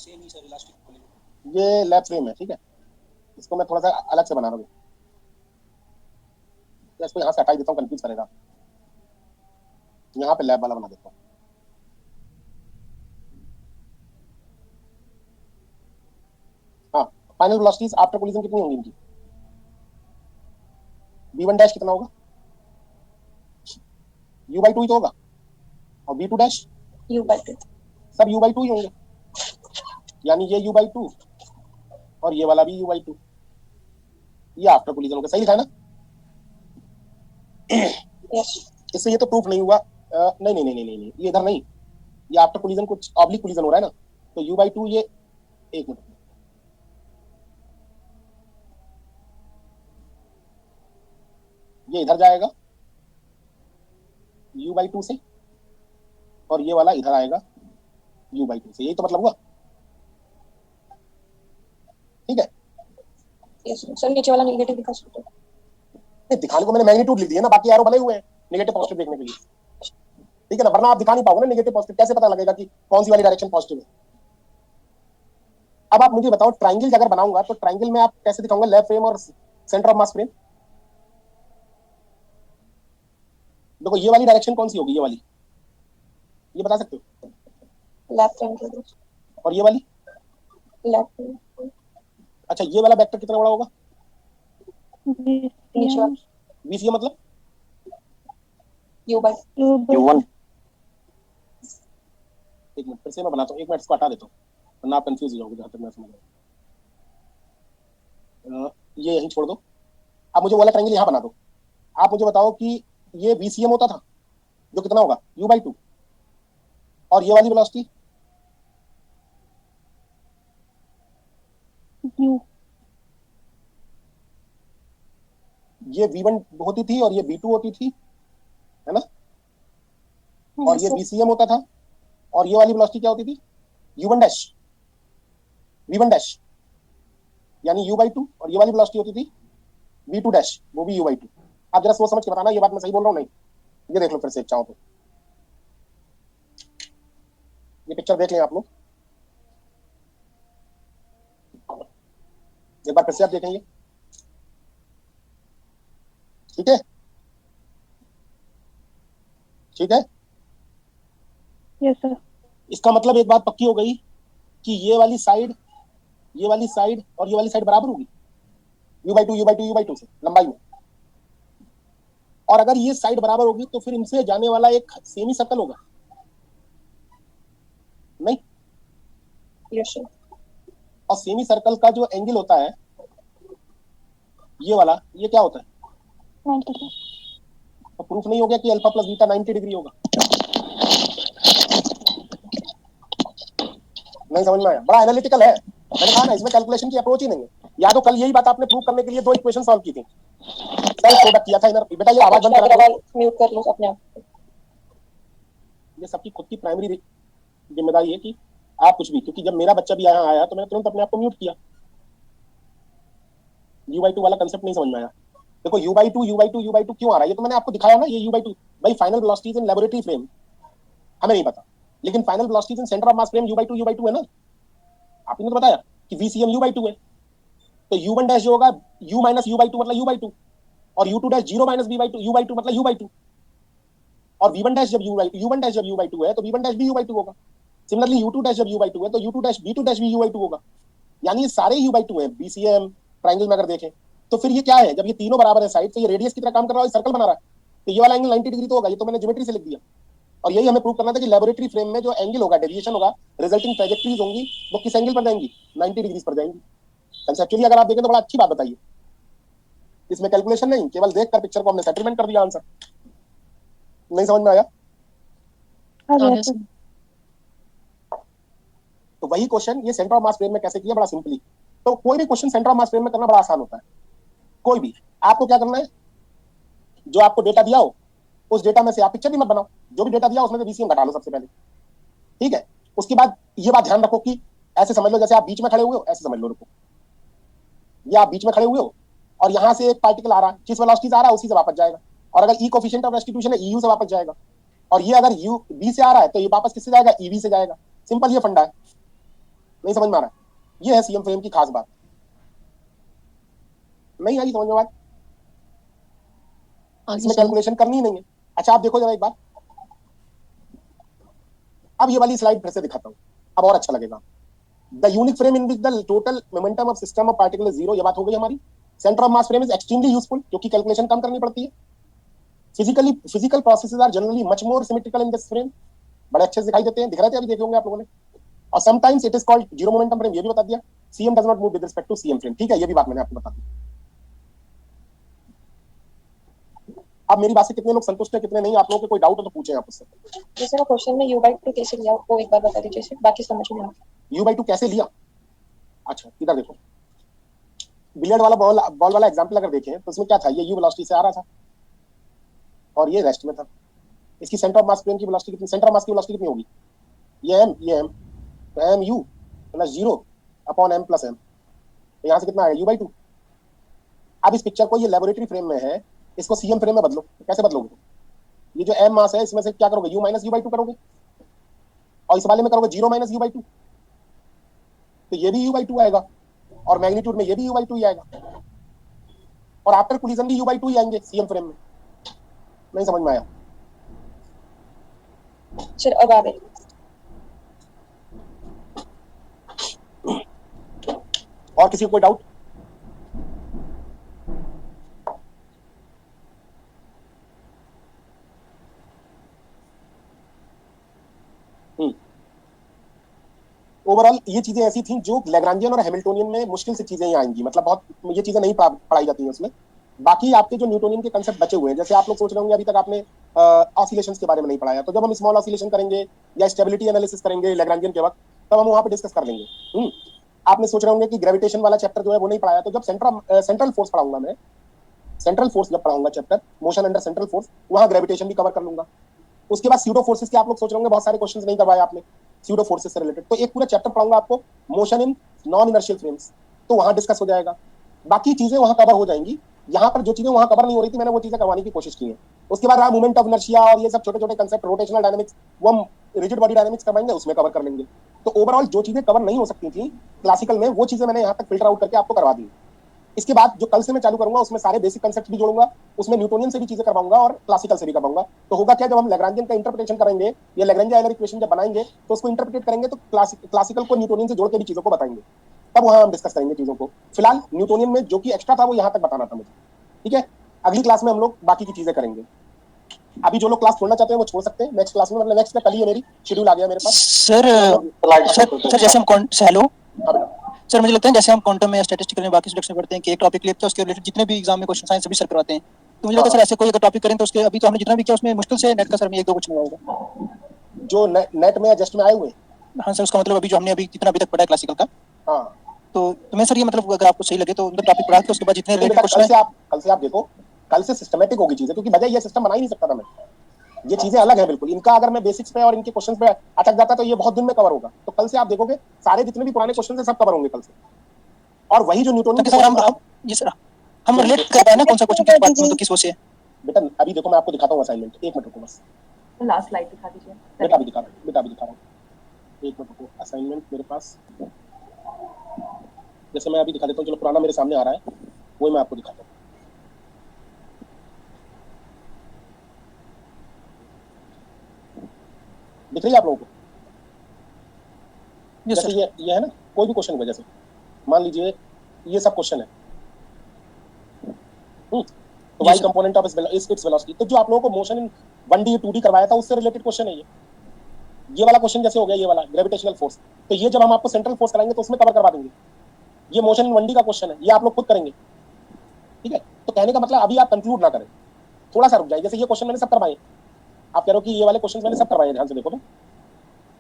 ये लैब फ्रेम है, ठीक है। इसको मैं थोड़ा सा अलग से बना रहा हूँ, इसको यहाँ से हटा देता हूँ, कंफ्यूज करेगा। यहाँ पे लैब वाला बना देता हूँ। हाँ, फाइनल वेलोसिटीज आफ्टर कोलिजन कितनी होंगी इनकी? v1 डैश कितना होगा? u/2 ही तो होगा, और v2 डैश u/2 सब u/2 ही होंगे, यानी ये u/2 और ये वाला भी u/2, ये आफ्टर कोलिजन होगा। सही लिखा है ना? यस इससे ये तो प्रूफ नहीं हुआ। नहीं नहीं नहीं नहीं नहीं, ये इधर नहीं, ये आफ्टर कोलिजन कुछ ऑब्लिक कोलिजन हो रहा है ना, तो u/2 ये, एक मिनट, ये इधर जाएगा u/2 से, और ये वाला इधर आएगा u/2 से, यही तो मतलब हुआ, ठीक है। यस सर, नीचे वाला नेगेटिव दिखा सकते हो? नहीं, दिखाने को मैंने मैग्नीट्यूड लिख दिया ना, बाकी एरो बने हुए हैं नेगेटिव पॉजिटिव देखने के लिए, ठीक है ना, वरना आप दिखा नहीं पाओगे ना नेगेटिव पॉजिटिव, कैसे पता लगेगा कि कौन सी वाली डायरेक्शन पॉजिटिव है। अब आप मुझे बताओ, ट्राइंगल अगर बनाऊंगा तो ट्राइंगल में आप कैसे दिखाऊंगा लेफ्ट फ्रेम और सेंटर ऑफ मास फ्रेम? देखो ये वाली डायरेक्शन कौन सी होगी, ये वाली, ये बता सकते हो? लेफ्ट हैंड, और ये वाली? Left hand. अच्छा, ये वाला वेक्टर कितना बड़ा होगा? नीचे वाला VCM मतलब u/2 U1 एक मिनट फिर से मैं बनाता हूँ, एक मिनट इसको हटा देता हूँ वरना आप कंफ्यूज हो जाओगे जहाँ तक मैं समझ रहा हूँ। ये यहीं छोड़ दो, आप मुझे वाला ट्रायंगल यहाँ बना दो। आप मुझे बताओ कि ये VCM होता था जो कितना होगा, u/2, और ये वाली वेलोसिटी U ये V1 होती थी और ये V2 होती थी, है ना, और ये VCM होता था, और ये वाली वेलोसिटी क्या होती थी, u1 डैश, v1 डैश, यानी u/2, और ये वाली वेलोसिटी होती थी v2 डैश, वो भी u/2। आप जरा सोच समझ के बताना ये बात मैं सही बोल रहा हूँ नहीं? ये देख लो फिर से चाहो तो, ये पिक्चर देख लें आप लोग एक बार फिर से, आप देखेंगे, ठीक है, ठीक है। yes sir इसका मतलब एक बात पक्की हो गई कि ये वाली साइड, ये वाली साइड और ये वाली साइड बराबर होगी u/2 u/2 u/2 से लंबाई में, और अगर ये साइड बराबर होगी तो फिर इनसे जाने वाला एक सेमी सर्कल होगा, नहीं? Yes sir. और सेमी सर्कल का जो एंगल होता है ये वाला, ये क्या होता है? 90 तो प्रूफ नहीं हो गया कि अल्फा प्लस बीटा 90 डिग्री होगा? नहीं समझ में आया? बड़ा एनालिटिकल है, मैंने कहा ना इसमें कैलकुलेशन की अप्रोच ही नहीं है। या तो कल यही बात आपने प्रूव करने के लिए 2 इक्वेशन सॉल्व की थी, सेल्फ प्रोडक्ट किया था इनर। बेटा ये आवाज बंद करा, म्यूट कर लो अपने आप। ये सबकी खुद की प्राइमरी जिम्मेदारी है कि आप कुछ भी, क्योंकि जब मेरा बच्चा भी यहाँ आया तो मैंने तुरंत अपने आप को म्यूट किया, u/2 वाला कंसेप्ट नहीं समझ में आया। देखो u/2 क्यों आ रहा है, ये तो मैंने आपको दिखाया ना, ये u/2 भाई फाइनल वेलोसिटीज इन लैबोरेटरी फ्रेम हमें नहीं पता, लेकिन final velocities in centre of mass frame u/2 है ना, आपने तो बताया कि VCM u/2 है, तो u1 डैश जो होगा u माइनस u/2 मतलब u/2, और u2 डैश 0 माइनस u/2 मतलब u/2, और v1 डैश जब u1 डैश जब u/2 है तो v1 डैश भी u/2 होगा। सिमिलरली u2 डैश जब u/2 है तो u2 डैश v2 डैश भी u/2 होगा, यानी ये सारे u/2 है BCM ट्रायंगल में अगर देखें तो। फिर ये क्या है, जब ये तीनों बराबर है साइड, तो ये रेडियस की तरह काम कर रहा है, सर्कल बना रहा है, तो ये वाला एंगल 90 डिग्री तो होगा, ये तो मैंने ज्योमेट्री से लिख दिया। और यही हमें प्रूव करना था कि लैबोरेटरी फ्रेम में जो एंगल होगा, डेविएशन होगा, रिजल्टिंग ट्रैजेक्टरीज होंगी वो किस एंगल पर जाएंगी, 90 डिग्री पर जाएंगी। कंसेप्चुअली अगर आप देखें तो बड़ा अच्छी बात बताइए, इसमें कैलकुलेशन नहीं, केवल देखकर पिक्चर को हमने सेटलमेंट कर दिया आंसर। नहीं समझ में आया? तो वही क्वेश्चन ये सेंटर ऑफ मास फ्रेम में कैसे किया, बड़ा सिंपली। तो कोई भी question centre of mass frame में करना बड़ा आसान होता है, कोई भी। आपको क्या करना है, जो आपको डेटा दिया हो उस डेटा में से आप पिक्चर भी मत बनाओ, जो भी डेटा दिया उसमें से VCM घटा लो सबसे पहले, ठीक है। उसके बाद ये बात ध्यान रखो कि ऐसे समझ लो जैसे आप बीच में खड़े हुए हो, ऐसे समझ लो, रुको, ये आप बीच में खड़े हुए हो और यहाँ से एक पार्टिकल आ रहा है, जिस वेलोसिटी से आ रहा है उसी से वापस जाएगा, और अगर E कोफिशिएंट ऑफ रेस्टिट्यूशन है EU से वापस जाएगा, और ये अगर U B से आ रहा है तो ये वापस किससे जाएगा, EV से जाएगा। सिंपल ये फंडा है, नहीं समझ में आ रहा है? ये है सीएम फ्रेम की खास बात। नहीं आई समझ में बात? इसमें कैलकुलेशन करनी ही नहीं है। अच्छा आप देखो जरा एक बार, अब ये वाली स्लाइड फिर से दिखाता हूँ, अब और अच्छा लगेगा। The unique frame in which the total momentum of system of particle is zero, ये बात हो गई हमारी। Centre of mass frame is extremely useful, क्योंकि कैलकुलेशन कम करनी पड़ती है। Physical processes are generally much more symmetrical in this frame, बड़े अच्छे से दिखाई देते हैं, दिख रहे थे अभी देखे होंगे आप लोगों ने। और sometimes it is called zero momentum frame, ये भी बता दिया। CM does not move with respect to CM frame, ठीक है, ये भी बात मैंने आपको बता दी। अब मेरी बात से कितने लोग संतुष्ट हैं, कितने नहीं? आप लोगों को कोई डाउट हो तो पूछें आप उससे। जैसे वो क्वेश्चन में u/2 कैसे लिया वो एक बार बता दीजिए, सिर्फ बाकी समझ में आ गया। u/2 कैसे लिया? अच्छा इधर देखो, बिलियर्ड वाला बॉल वाला एग्जांपल अगर देखें तो उसमें क्या था, ये u वेलोसिटी से आ रहा था और ये रेस्ट में था। इसकी सेंटर ऑफ मास फ्रेम की वेलोसिटी कितनी, सेंटर ऑफ मास की वेलोसिटी कितनी होगी? ये m, तो m u plus 0 upon m plus m, तो यहाँ से कितना आएगा u/2। अब इस पिक्चर को, ये लेबोरेटरी फ्रेम में है, इसको सीएम फ्रेम में बदलो। कैसे बदलोगे? ये जो m मास है इसमें से क्या करोगे, u माइनस u/2 करोगे, और इस वाले में करोगे 0 माइनस u/2, तो ये भी u/2 आएगा, और मैग्नीट्यूड में ये भी u/2 ही आएगा, और आफ्टर कोलिजन भी u/2 ही आएंगे सीएम फ्रेम में। नहीं समझ में आया? चलो अब आ गए। और किसी को कोई डाउट? ओवरऑल ये चीजें ऐसी थी जो लैग्रांजियन और हैमिल्टोनियन में मुश्किल से चीजें ही आएंगी, मतलब बहुत ये चीजें नहीं पढ़ाई जाती हैं उसमें। बाकी आपके जो न्यूटोनियन के कंसेप्ट बचे हुए हैं, जैसे आप लोग सोच रहे होंगे अभी तक आपने ऑसिलेशंस के बारे में नहीं पढ़ाया, तो जब हम स्मॉल ऑसिलेशन करेंगे या स्टेबिलिटी एनालिसिस करेंगे लैग्रांजियन के वक्त, तब हम वहां पे डिस्कस कर लेंगे। आपने सोच रहे होंगे कि ग्रेविटेशन वाला चैप्टर जो है वो नहीं पढ़ाया, तो जब सेंट्रल फोर्स पढ़ाऊंगा मैं, सेंट्रल फोर्स जब पढ़ाऊंगा chapter motion under central force, वहां ग्रेविटेशन भी कवर कर लूंगा। उसके बाद स्यूडो फोर्सेस के आप लोग सोच रहे होंगे बहुत सारे क्वेश्चंस नहीं करवाए आपने स्यूडो फोर्सेस से रिलेटेड, तो एक पूरा चैप्टर पढ़ाऊंगा आपको motion in non inertial frames, तो वहां डिस्कस हो जाएगा, बाकी चीजें वहां कवर हो जाएंगी। यहाँ पर जो चीजें वहां कवर नहीं हो रही थी मैंने वो चीजें करवाने की कोशिश की है। उसके बाद रहा मूवमेंट ऑफ इनर्शिया और ये सब छोटे छोटे कंसेप्ट, रोटेशनल डायनामिक्स, वो हम रिजिड बॉडी डायनामिक्स करवाएंगे, उसमें कवर कर लेंगे। तो ओवरऑल जो चीजें कवर नहीं हो सकती थी क्लासिकल में, वो चीजें मैंने यहाँ तक फिल्टर आउट करके आपको करवा दी। इसके बाद जो कल से मैं चालू करूंगा उसमें सारे बेसिक कंसेप्ट भी जोड़ूंगा, उसमें न्यूटोनियन से भी चीजें करवाऊंगा और क्लासिकल से भी करवाऊंगा। तो होगा क्या, जब हम लैग्रांजियन का इंटरप्रिटेशन करेंगे या लैग्रेंज आयलर इक्वेशन जब बनाएंगे तो उसको इंटरप्रेट करेंगे, तो क्लासिकल को न्यूटोनियन से जोड़ के भी चीजों को बताएंगे, तब वहां हम डिस्कस करेंगे चीजों को। फिलहाल न्यूटोनियन में जो कि एक्स्ट्रा था वो यहाँ तक बताना था मुझे, ठीक है। अगली क्लास में हम लोग बाकी की चीजें करेंगे। अभी जो लोग क्लास छोड़ना चाहते हैं वो छोड़ सकते हैं नेक्स्ट क्लास में, मतलब नेक्स्ट कल ही है, मेरी शेड्यूल आ गया मेरे पास। सर जैसे हम हेलो सर, मुझे लगता है जैसे हम क्वांटम में या स्टैटिस्टिकल में बाकी सब्जेक्ट्स में पढ़ते हैं कि एक टॉपिक लेते हैं उसके रिलेटेड जितने भी एग्जाम में क्वेश्चन साइंस सभी सर करवाते हैं, तो मुझे लगता है सर ऐसे कोई अगर टॉपिक करें तो उसके अभी तो हमने जितना भी किया उसमें मुश्किल से नेट का सर में 1-2 क्वेश्चन होगा जो नेट में या जस्ट में आए हुए। हाँ सर, उसका मतलब अभी जो हमने अभी जितना अभी तक पढ़ा है क्लासिकल का, हाँ तो मैं सर ये मतलब अगर आपको सही लगे तो मतलब टॉपिक पढ़ा के उसके बाद जितने रिलेटेड क्वेश्चन है कल से आप देखो, कल से सिस्टमैटिक होगी चीजें, क्योंकि बजाय ये सिस्टम बना ही नहीं सकता था मैं, ये चीजें अलग है बिल्कुल। इनका अगर मैं बेसिक्स पे और इनके क्वेश्चंस पे अटक जाता तो ये बहुत दिन में कवर होगा। तो कल से आप देखोगे सारे जितने भी पुराने क्वेश्चन है सब कवर होंगे कल से, और वही जो न्यूटोनियन सर हम रिलेट कर पाए ना कौन सा क्वेश्चन किस बात मतलब किस वो से। बेटा अभी देखो मैं आपको दिखाता हूँ असाइनमेंट, एक मिनट रुको बस, लास्ट स्लाइड दिखा दीजिए। बेटा भी दिखा रहा हूँ, एक मिनट रुको। असाइनमेंट मेरे पास, जैसे मैं अभी दिखा देता हूँ, चलो पुराना मेरे सामने आ रहा है वही मैं आपको दिखाता हूँ। दिख रही है आप लोगों को? जैसे ये है ना, कोई भी क्वेश्चन हुआ, जैसे मान लीजिए ये सब क्वेश्चन है, तो y component of its velocity, तो जो आप लोगों को मोशन इन 1D 2D करवाया था उससे रिलेटेड क्वेश्चन है ये वाला क्वेश्चन जैसे हो गया ये वाला ग्रेविटेशनल फोर्स, तो ये जब हम आपको सेंट्रल फोर्स कराएंगे तो उसमें कवर करवा देंगे। ये मोशन इन 1D का क्वेश्चन है, ये आप लोग खुद करेंगे, ठीक है। तो कहने का मतलब अभी आप कंक्लूड ना करें, थोड़ा सा रुक जाए। जैसे ये क्वेश्चन मैंने सब करवाए, आप कह रहे हो कि ये वाले क्वेश्चन मैंने सब करवाए, ध्यान से देखो तो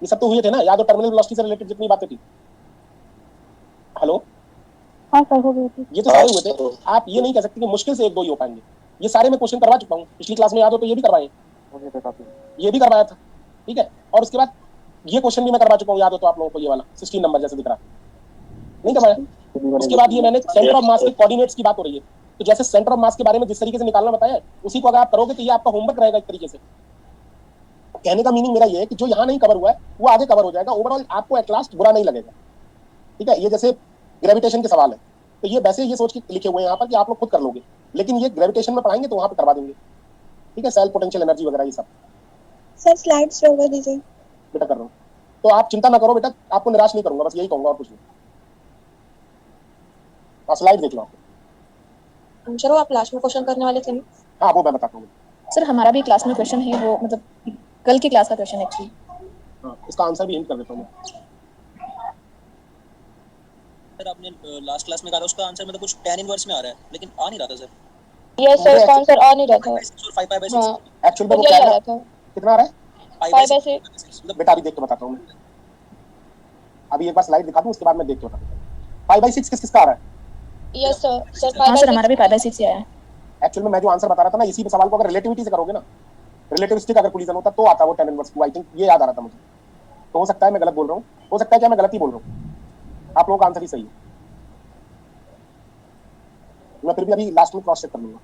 ये सब तो हुए थे ना, याद हो टर्मिनल वेलोसिटी से रिलेटेड जितनी बातें थी। हेलो, हाँ सर हो गई थी। ये तो सारे हुए थे। आप ये नहीं कह सकते कि मुश्किल से 1-2 ही हो पाएंगे, ये सारे मैं क्वेश्चन करवा चुका हूँ पिछली क्लास में, याद हो तो ये भी करवाए, ये भी करवाया था, ठीक है। और उसके बाद ये क्वेश्चन भी मैं करवा चुका हूँ, याद हो तो आप लोगों को, ये वाला 16 नंबर जैसे दिख रहा है, नहीं करवाया। उसके बाद ये मैंने सेंटर ऑफ मास के कोऑर्डिनेट्स की बात हो रही है, तो जैसे सेंटर ऑफ मास के बारे में जिस तरीके से निकालना बताया उसी को अगर आप करोगे तो ये आपका होमवर्क रहेगा एक तरीके से। कहने का मीनिंग मेरा ये है कि जो यहाँ नहीं कवर हुआ है वो आगे कवर हो जाएगा। ओवरऑल आपको एट लास्ट बुरा नहीं लगेगा, ठीक है, ये जैसे ग्रेविटेशन के सवाल है, तो ये वैसे ये सोच के लिखे हुए हैं यहाँ पर कि आप लोग खुद कर लोगे, लेकिन ये ग्रेविटेशन में पढ़ाएंगे तो वहाँ पे करवा देंगे। ठीक है, सेल पोटेंशियल एनर्जी वगैरह ये सब सर स्लाइड शो कर दीजिए। बेटा कर रहा हूँ, तो आप चिंता ना करो बेटा, आपको निराश नहीं करूंगा, बस यही कहूंगा और कुछ नहीं। स्लाइड देख लो आप। चलो आप लास्ट में क्वेश्चन करने वाले थे ना? हाँ वो मैं बताता हूँ। सर हमारा भी क्लास में क्वेश्चन है, वो मतलब कल की क्लास का क्वेश्चन एक्चुअली। हाँ, इसका आंसर भी हिंट कर देता हूँ मैं। सर आपने लास्ट क्लास में कहा था उसका आंसर मतलब कुछ tan इनवर्स में आ रहा है, लेकिन आ नहीं रहा था सर। यस सर, इसका आंसर आ नहीं रहा था। 5 by 6 हाँ, एक्चुअल में वो मुझे क्या आ है, रहा था कितना आ रहा है? 5 by 6। मतलब बेटा अभी देख के बताता हूँ मैं, अभी एक बार स्लाइड दिखा दूँ उसके बाद मैं देख के बताता हूँ। 5/6 किसका आ रहा है? यस सर, सर 5 हाँ by सर 6 हमारा भी 5/6 ही आया है। एक्चुअल में मैं जो आंसर बता रहा था ना, इसी सवाल को अगर रिलेटिविटी से करोगे ना, रिलेटिविस्टिक अगर कोलिजन होता तो आता वो tan इनवर्स 2, आई थिंक ये याद आ रहा था मुझे। तो हो सकता है मैं गलत बोल रहा हूँ, हो सकता है क्या मैं गलत ही बोल रहा हूँ, आप लोगों का आंसर ही सही है। मैं फिर भी अभी लास्ट में क्रॉस चेक कर लूंगा।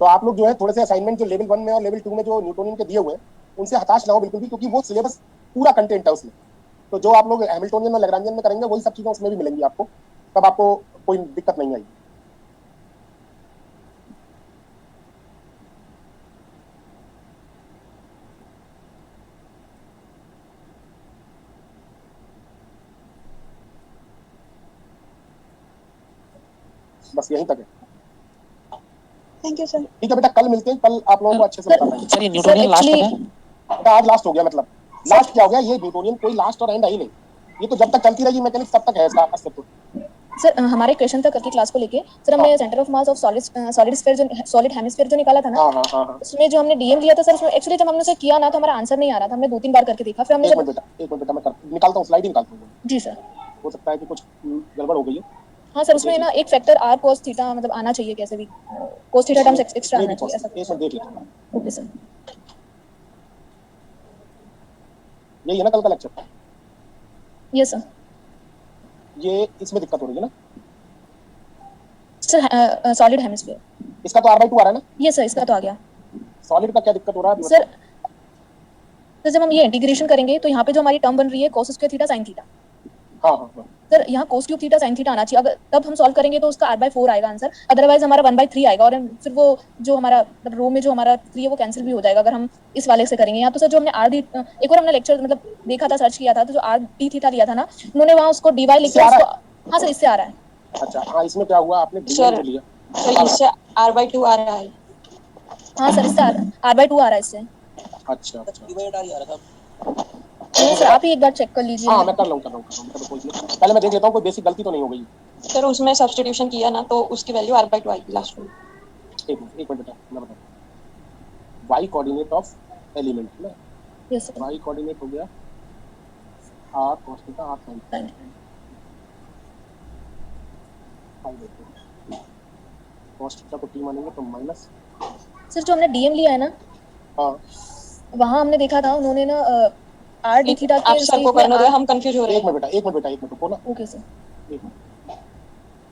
तो आप लोग जो है थोड़े से असाइनमेंट जो लेवल 1 में और लेवल 2 में जो न्यूटोनियन के दिए हुए हैं उनसे हताश ना हो बिल्कुल भी, क्योंकि वो सिलेबस पूरा कंटेंट है उसमें। तो जो आप लोग हैमिल्टोनियन और लैग्रांजियन में करेंगे वही सब चीजें उसमें भी मिलेंगी आपको, तब आपको कोई दिक्कत नहीं आएगी। बस यहीं तक है। Thank you sir. ठीक है बेटा, कल मिलते हैं, कल आप लोगों को अच्छे से बता पाएंगे। सर ये न्यूटोनियन लास्ट है? बेटा आज लास्ट हो गया, मतलब लास्ट क्या हो गया, ये न्यूटोनियन कोई लास्ट और एंड है ही नहीं, ये तो जब तक चलती रहेगी मैकेनिक्स तब तक है इसका अस्तित्व। सर हमारे क्वेश्चन था कल की क्लास को लेके, सर हमने centre of mass of solid sphere जो सॉलिड हेमिस्फीयर जो निकाला था ना, हाँ हाँ हाँ हाँ। उसमें जो हमने डीएम लिया था सर, उसमें एक्चुअली जब हमने उसे किया ना तो हमारा आंसर नहीं आ रहा था, हमने 2-3 बार करके देखा, फिर हमने एक मिनट बेटा मैं निकालता हूँ, स्लाइड ही निकालता हूँ। जी सर। हो सकता है कि कुछ गड़बड़ हो गई है। हाँ सर, उसमें ना एक फैक्टर r cos थीटा मतलब आना चाहिए, कैसे भी cos थीटा टर्म्स एक्स्ट्रा आना चाहिए ऐसा। एक मिनट देख लेता हूँ। Okay sir. यही है ना कल का लेक्चर? Yes sir. ये इसमें दिक्कत हो रही है ना? सर सॉलिड हेमिस्फीयर इसका तो r/2 आ रहा है ना? यस सर, इसका तो आ गया। सॉलिड का क्या दिक्कत हो रहा है सर तो जब हम ये इंटीग्रेशन करेंगे तो यहाँ पे जो हमारी टर्म बन रही है cos square theta sin theta, हाँ हाँ हाँ। सर यहाँ cos cube theta sin theta आना चाहिए, अगर तब हम सॉल्व करेंगे तो उसका r/4 आएगा आंसर, अदरवाइज हमारा 1/3 आएगा, और फिर वो जो हमारा मतलब रो में जो हमारा 3 है वो कैंसिल भी हो जाएगा अगर हम इस वाले से करेंगे। यहाँ तो सर जो हमने एक और हमने लेक्चर मतलब देखा था, सर्च किया था, तो जो r थीटा लिया था ना उन्होंने, वहाँ उसको dy लिख के उसको, हाँ सर इससे आ रहा है। अच्छा हाँ, इसमें क्या हुआ आपने सर जो लिया? सर इससे r/2 आ रहा है। हाँ सर इससे r/2 आ रहा है इससे। अच्छा अच्छा। डिवाइड आ रहा था। नहीं सर आप ही एक बार चेक कर लीजिए। हाँ मैं कर लूँ पहले मैं देख लेता हूँ कोई बेसिक गलती तो नहीं हो गई। सर उसमें सब्स्टिट्यूशन किया ना तो उसकी वैल्यू r/2 आएगी लास्ट में। एक मिनट बेटा मैं बताता हूँ। y कोऑर्डिनेट ऑफ एलिमेंट ना, यस सर। y कोऑर्डिनेट हो गया r cos theta r sin cos theta को t मानेंगे तो माइनस। सर जो हमने डीएम लिया है ना, हाँ वहाँ हमने देखा था उन्होंने ना r d थीटा आप के सर को करने दो, हम कंफ्यूज हो रहे एक हैं। मिनट बेटा रुको ना। Okay sir.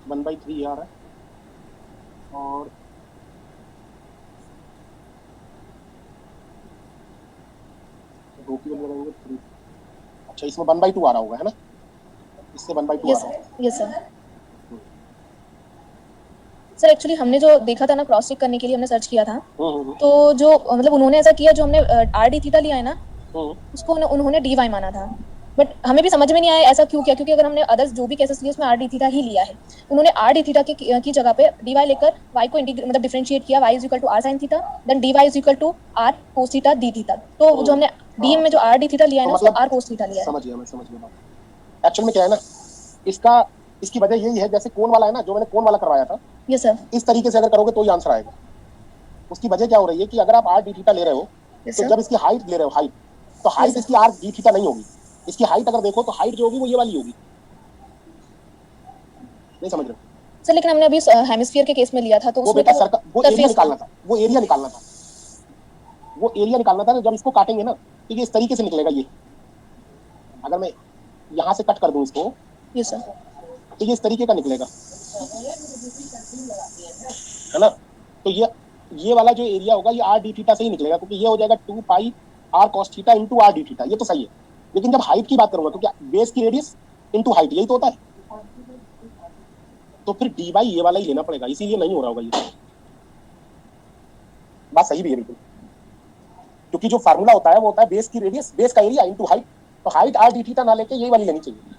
1/3 आ रहा है और दो की वैल्यू लगाएंगे 3। अच्छा इसमें 1/2 आ रहा होगा है ना, इससे 1/2 आ रहा है। Yes sir. सर एक्चुअली हमने जो देखा था ना क्रॉस चेक करने के लिए हमने सर्च किया था, तो जो मतलब उन्होंने ऐसा किया, जो हमने r d थीटा लिया है ना उसको उन्होंने dy माना था, बट हमें भी समझ में नहीं आया ऐसा क्यों किया, क्योंकि अगर हमने अदर्स जो भी केसेस लिए उसमें r d थीटा ही लिया है, उन्होंने r d थीटा की जगह पे dy लेकर y को मतलब डिफरेंशिएट किया, y is equal to r sin theta, then dy is equal to r cos theta d theta. तो जो हमने dm में जो r d थीटा लिया है ना उसको r cos थीटा लिया है। समझ गया बात। एक्चुअल में क्या है ना, इसकी वजह यही है, जैसे कोन वाला है ना, जो मैंने कोन वाला करवाया था, यस सर, इस तरीके से अगर करोगे तो ही आंसर आएगा। उसकी वजह क्या हो रही है कि अगर आप r d थीटा ले रहे हो तो जब इसकी हाइट ले रहे हो, हाइट तो हाइट इसकी r d थीटा नहीं होगी, इसकी हाइट अगर देखो तो हाइट जो होगी वो ये वाली होगी। नहीं समझ रहे हो सर? लेकिन हमने अभी हेमिस्फीयर के केस में लिया था तो वो उसमें बेटा तो वो एरिया निकालना था, वो एरिया निकालना था। जब इसको काटेंगे ना तो ये इस तरीके से निकलेगा। ये अगर मैं यहाँ से कट कर दूं इसको, यस सर, तो ये इस तरीके का निकलेगा, है ना। तो ये वाला जो एरिया होगा ये r d थीटा से ही निकलेगा, क्योंकि ये हो जाएगा 2 pi are cos theta into R D theta, ये तो सही है। लेकिन जब हाइट की बात करूंगा तो क्या बेस की रेडियस इंटू हाइट यही तो होता है, तो फिर डी बाई ये वाला ही लेना पड़ेगा, इसीलिए नहीं हो रहा होगा ये। बात सही भी है बिल्कुल, क्योंकि जो फार्मूला होता है वो होता है बेस की रेडियस, बेस का एरिया इंटू हाइट, तो हाइट आर डी थीटा ना लेके यही वाली लेनी चाहिए।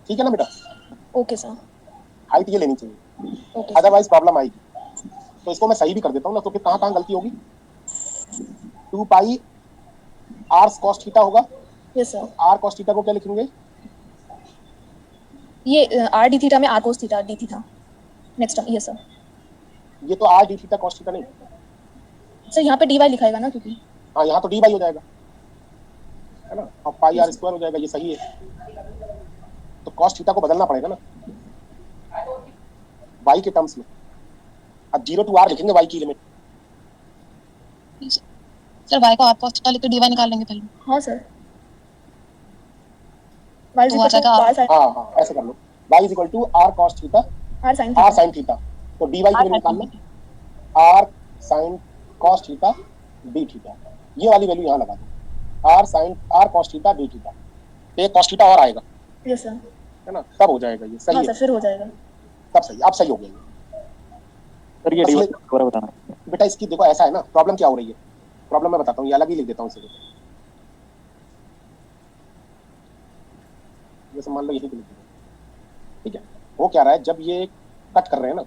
ठीक है ना बेटा, ओके सर, हाइट ये लेनी चाहिए, ओके अदरवाइज प्रॉब्लम आएगी। तो इसको मैं सही भी कर देता हूँ ना, तो फिर कहाँ कहाँ गलती होगी। 2 पाई आर कॉस थीटा होगा, yes sir. R cos theta को क्या लिखेंगे, ये आर डी थीटा में r cos theta d theta next, yes sir. ये तो r D theta cos theta नहीं, सर यहाँ पे डी वाई लिखाएगा ना, क्योंकि हाँ यहाँ तो डी बाई हो जाएगा है ना, और पाई आर स्क्वायर हो जाएगा, ये सही है। तो कॉस थीटा को बदलना पड़ेगा ना वाई के टर्म्स में। अब 0 to r लिखेंगे वाई की लिमिट। सर y को r cos थीटा लेके dy निकाल लेंगे पहले। हाँ सर, वाई तो आ जाएगा हाँ हाँ ऐसे कर लो, y is equal to r cos theta r sine r sin theta, तो dy की वैल्यू निकालना r sin cos theta d theta, ये वाली वैल्यू यहाँ लगा दो, r cos theta d theta, तो ये cos थीटा और आएगा, यस सर, है ना, तब हो जाएगा ये, सही हाँ है, सर फिर हो जाएगा। तब सही, अब सही हो गया ये। सर ये असली- दोबारा बताना। बेटा इसकी देखो ऐसा है ना, प्रॉब्लम क्या हो रही है, प्रॉब्लम मैं बताता हूँ, ये अलग ही लिख देता हूँ इसे, जैसे मान लो यही लिख देता हूँ। ठीक है, वो क्या रहा है, जब ये कट कर रहे हैं ना,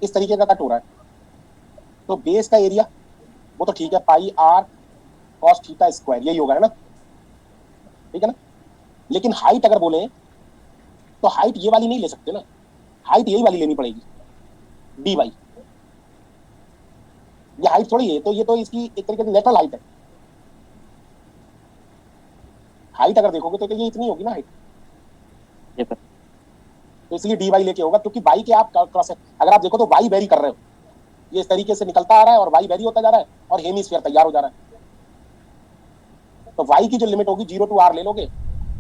इस तरीके का कट हो रहा है, तो बेस का एरिया वो तो ठीक है, पाई आर कॉस थीटा स्क्वायर यही होगा, है ना, ठीक है ना। लेकिन हाइट अगर बोले तो हाइट ये वाली नहीं ले सकते ना, हाइट यही वाली लेनी पड़ेगी, डी वाई। ये हाइट थोड़ी है, तो ये तो इसकी एक तरीके से लेटरल हाइट है। हाइट अगर देखोगे तो ये इतनी होगी ना हाइट, ये सर तो इसलिए डी वाई लेके होगा, क्योंकि वाई के आप क्रॉस, अगर आप देखो तो वाई वेरी कर रहे हो, ये इस तरीके से निकलता आ रहा है और वाई वेरी होता जा रहा है और हेमिस्फीयर तैयार हो जा रहा है, तो वाई की जो लिमिट होगी 0 to r ले लोगे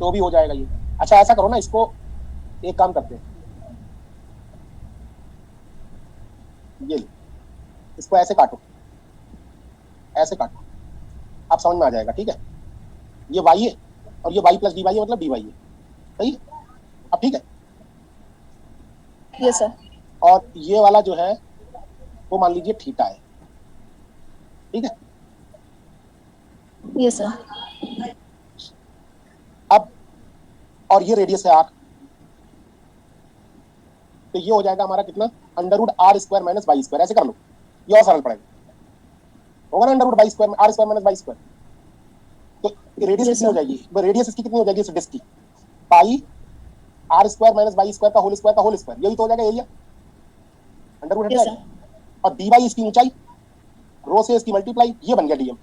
तो भी हो जाएगा ये। अच्छा ऐसा करो ना, इसको एक काम करते हैं, ये ले, इसको ऐसे काटो, ऐसे काटो, आप समझ में आ जाएगा, ठीक है। ये y है और ये y प्लस डी वाई है, मतलब dy है, सही। अब ठीक है, यस सर, और ये वाला जो है वो मान लीजिए थीटा है, ठीक है। Yes sir. अब और ये रेडियस है r, तो ये हो जाएगा हमारा कितना, under root r square minus Y square, ऐसे कर लो, ये और सरल पड़ेगा, होगा ना, under root y square r square minus Y square, तो रेडियस कितनी हो जाएगी, रेडियस इसकी कितनी हो जाएगी इस डिस्क की, pi R square minus Y square का होल स्क्वायर, यही तो हो जाएगा एरिया, अंडर रूट यस है, सर, और डी वाई इसकी ऊंचाई, रो से इसकी मल्टीप्लाई, ये बन गया डीएम,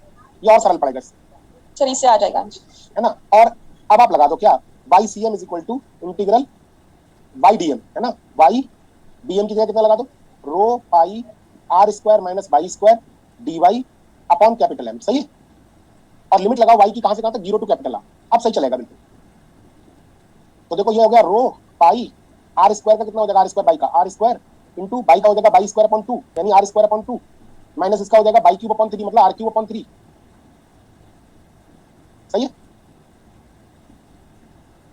ये और सरल पड़ेगा इससे, सर इससे आ जाएगा, है ना। और अब आप लगा दो क्या, y C M is equal to integral y d m, है ना, वाई डी एम की जगह कितना लगा दो, rho pi R square minus Y square D Y upon capital M, सही है। और लिमिट लगाओ वाई की कहां से कहां तक, 0 to कैपिटल आर, अब सही चलेगा बिल्कुल। तो देखो ये हो गया रो पाई आर स्क्वायर का कितना हो जाएगा, आर स्क्वायर बाई का आर स्क्वायर इंटू बाई का हो जाएगा बाई स्क्वायर अपॉन 2, यानी आर स्क्वायर अपॉन 2 माइनस इसका हो जाएगा बाई क्यूब अपॉन 3, मतलब आर क्यूब अपॉन 3, सही है।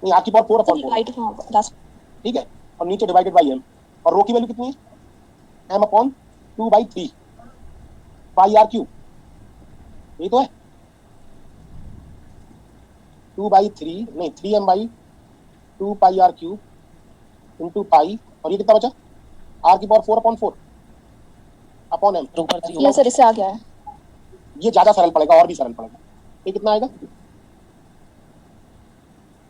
नहीं आर की पावर 4 अपॉन 4, राइट, हाँ 10, ठीक है, और नीचे डिवाइडेड बाई एम, और रो की वैल्यू कितनी है, m upon 2/3 pi r cube, यही तो है, 2/3 नहीं 3m/2 pi r cube into pi, और ये कितना बचा, आर की power 4/4 upon m, yes sir, इससे आ गया है। ये ज्यादा सरल पड़ेगा और भी सरल पड़ेगा, ये कितना आएगा,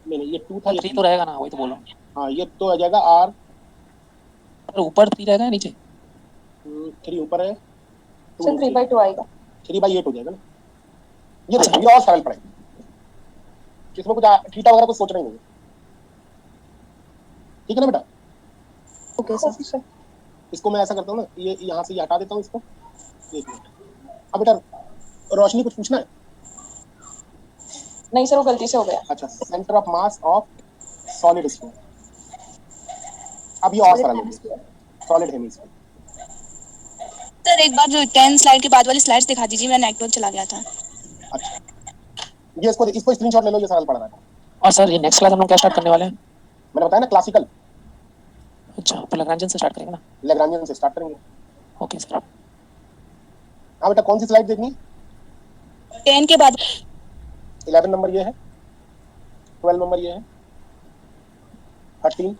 नहीं ये 2 था, ये 3 तो रहेगा ना, वही तो बोल रहा हूँ। हाँ ये तो आ जाएगा आर, अरे ऊपर 3 रहेगा या नीचे, 3 ऊपर है, सर 3/2 आएगा, 3/8 हो जाएगा ना, ये देखो ये और सरल पड़ेगा, इसमें कुछ थीटा वगैरह कुछ सोचना ही नहीं है, ठीक है ना बेटा। ओके सर, इसको मैं ऐसा करता हूँ ना, ये यहाँ से ये हटा देता हूँ इसको, एक मिनट। अब बेटा रोशनी कुछ पूछना है, नहीं सर वो गलती से हो गया। अच्छा, centre of mass of solid sphere, अब ये और सरल हो गया, सॉलिड हेमिस्फीयर। सर सर एक बार जो 10 स्लाइड के बाद वाली स्लाइड्स दिखा दीजिए, मेरा नेटवर्क चला गया था। अच्छा, ये इसको स्क्रीनशॉट ले लो, ये सवाल पढ़ रहा है। और सर ये नेक्स्ट क्लास हम लोग क्या स्टार्ट करने वाले हैं? मैंने बताया ना, क्लासिकल। अच्छा, तो लैग्रेंजियन से स्टार्ट करेंगे ना? लैग्रांजियन से स्टार्ट करेंगे। Okay sir. हाँ बेटा, कौन सी स्लाइड देखनी? 10 के बाद 11 नंबर ये है, 12 नंबर ये है, 13,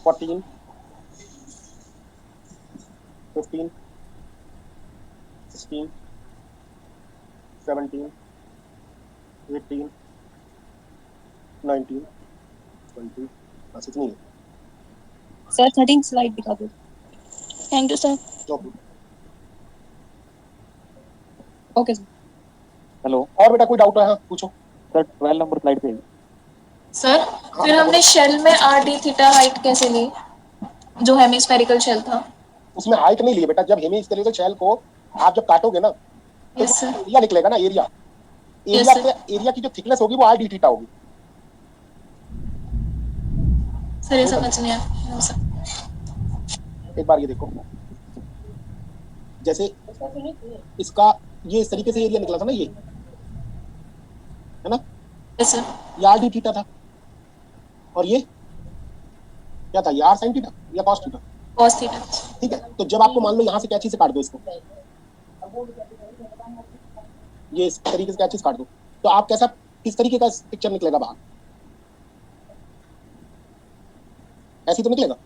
14, 15, 16, 17, 18, 19, 20, बस इतनी है। सर 13 स्लाइड दिखा दो। Thank you sir. Okay sir. Hello. और बेटा कोई डाउट है? हाँ पूछो सर 12 नंबर स्लाइड पे। सर फिर हमने शेल में आर डी थीटा हाइट कैसे ली, जो हेमिस्फेरिकल शेल था? उसमें हाइट नहीं ली बेटा। जब हेमिस्फेरिकल शेल को आप जब काटोगे ना, तो यस सर। एरिया निकलेगा ना, एरिया। Yes, sir. एरिया की जो थिकनेस होगी वो आर डी थीटा होगी। सर ये समझ नहीं आया। No sir. एक बार ये देखो, जैसे इसका ये इस तरीके से एरिया निकला था ना, ये है ना, यस सर। ये आर डी थीटा था। और ये क्या था? ये आर साइन थीटा या कॉस थीटा? Cos theta. ठीक है, तो जब आपको मान लो यहाँ से कैंची से काट दो इसको, ये इस तरीके से कैंची से काट दो, तो आप कैसा, किस तरीके का पिक्चर निकलेगा बाहर? ऐसी तो निकलेगा।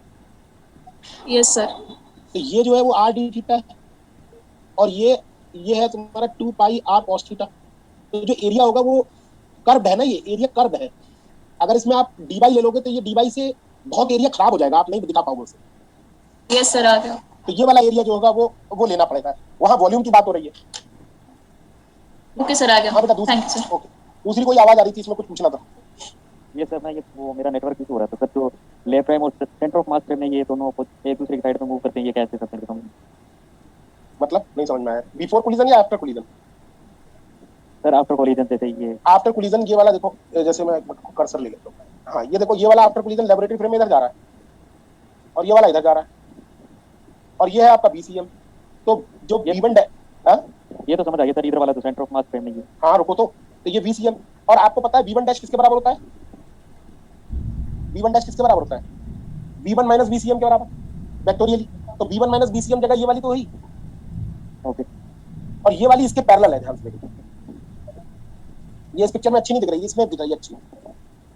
Yes sir. तो ये जो है वो आर डी थीटा है, और ये है तुम्हारा 2 पाई आर कॉस थीटा। तो जो एरिया होगा वो कर्व है ना, ये एरिया कर्व है। अगर इसमें आप डी बाई ले लोगे तो ये डी बाई से बहुत एरिया खराब हो जाएगा, आप नहीं दिखा पाओगे उसे। यस सर, आ गया। तो ये वाला एरिया जो होगा वो लेना पड़ेगा। वहाँ वॉल्यूम की बात हो रही है। ओके सर, आ गया। हाँ बेटा, थैंक यू सर। ओके, दूसरी कोई आवाज आ रही थी, इसमें कुछ पूछना था। ये सर मैं ये वो मेरा नेटवर्क इशू हो रहा था सर। जो लेफ्ट प्राइम और सेंटर ऑफ मास फ्रेम में ये दोनों एक दूसरे की साइड में मूव करते हैं, ये कैसे करते हैं? मतलब नहीं समझ में आया। बिफोर कोलिजन या after collision? Sir after collision से ये आफ्टर कोलिजन ये वाला देखो, जैसे मैं कर्सर ले लेता हूँ। हाँ ये देखो, ये वाला आफ्टर कोलिजन लेबोरेटरी फ्रेम में इधर जा रहा है, और ये वाला इधर जा रहा है, और ये है आपका बीसीएम। तो जो B1 ये तो समझ आ गया सर, इधर वाला तो सेंटर ऑफ मास फ्रेम में ये। हाँ रुको, तो ये VCM। और आपको पता है V1 डैश किसके बराबर होता है? V1 डैश किसके बराबर होता है? V1 माइनस VCM के बराबर, वेक्टोरियली। तो V1 माइनस VCM जगह ये वाली तो हुई। ओके। और ये वाली इसके पैरेलल है, ध्यान से देखो। ये इस पिक्चर में अच्छी नहीं दिख रही, इसमें दिख रही है अच्छी।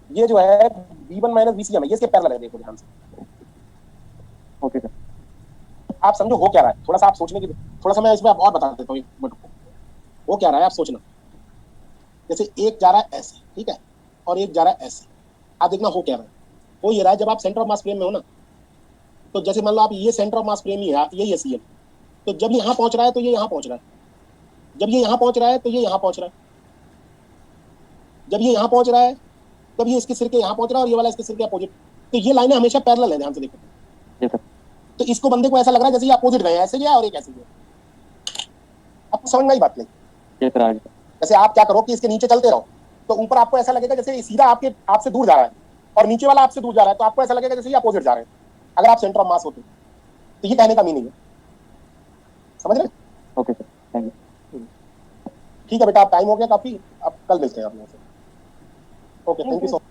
ये जो है V1 माइनस VCM है, ये इसके पैरेलल है, देखो ध्यान से। Okay sir. आप समझो हो क्या रहा है, थोड़ा सा आप सोचने की, थोड़ा सा मैं इसमें और बता देता हूँ, एक मिनट को। हो क्या रहा है आप सोचना। जैसे एक जा रहा है ऐसे, ठीक है, और एक जा रहा है ऐसे। आप देखना हो क्या रहा है। हो ये रहा है, जब आप सेंटर ऑफ मास फ्रेम में हो ना, तो जैसे मान लो आप ये सेंटर ऑफ मास फ्रेम ही है, यही है CM। तो जब ये यहाँ पहुंच रहा है तो ये यहाँ पहुंच रहा है, जब ये यहाँ पहुंच रहा है तो ये यहाँ पहुंच रहा है, जब ये यहाँ पहुंच रहा है तब ये इसके सिर के यहाँ पहुंच रहा है, और ये वाला इसके सिर के अपोजिट। तो ये लाइनें हमेशा पैरेलल है, ध्यान से देखो। जी सर। तो इसको बंदे को ऐसा लग रहा है जैसे ये अपोजिट गए, ऐसे गया और एक ऐसे गया। आपको समझ में आई बात नहीं? जी सर। जैसे आप क्या करो कि इसके नीचे चलते रहो, तो ऊपर आपको ऐसा लगेगा जैसे सीधा आपसे दूर जा रहा है, और नीचे वाला आपसे दूर जा रहा है, तो आपको ऐसा लगेगा जैसे ये अपोजिट जा रहे हैं, अगर आप सेंटर ऑफ मास होते। तो ये कहने का मीनिंग है, समझ रहे? Okay sir, thank you. ठीक है बेटा, आप टाइम हो गया काफी, आप कल मिलते हैं आप लोगों से। Okay, thank you so much.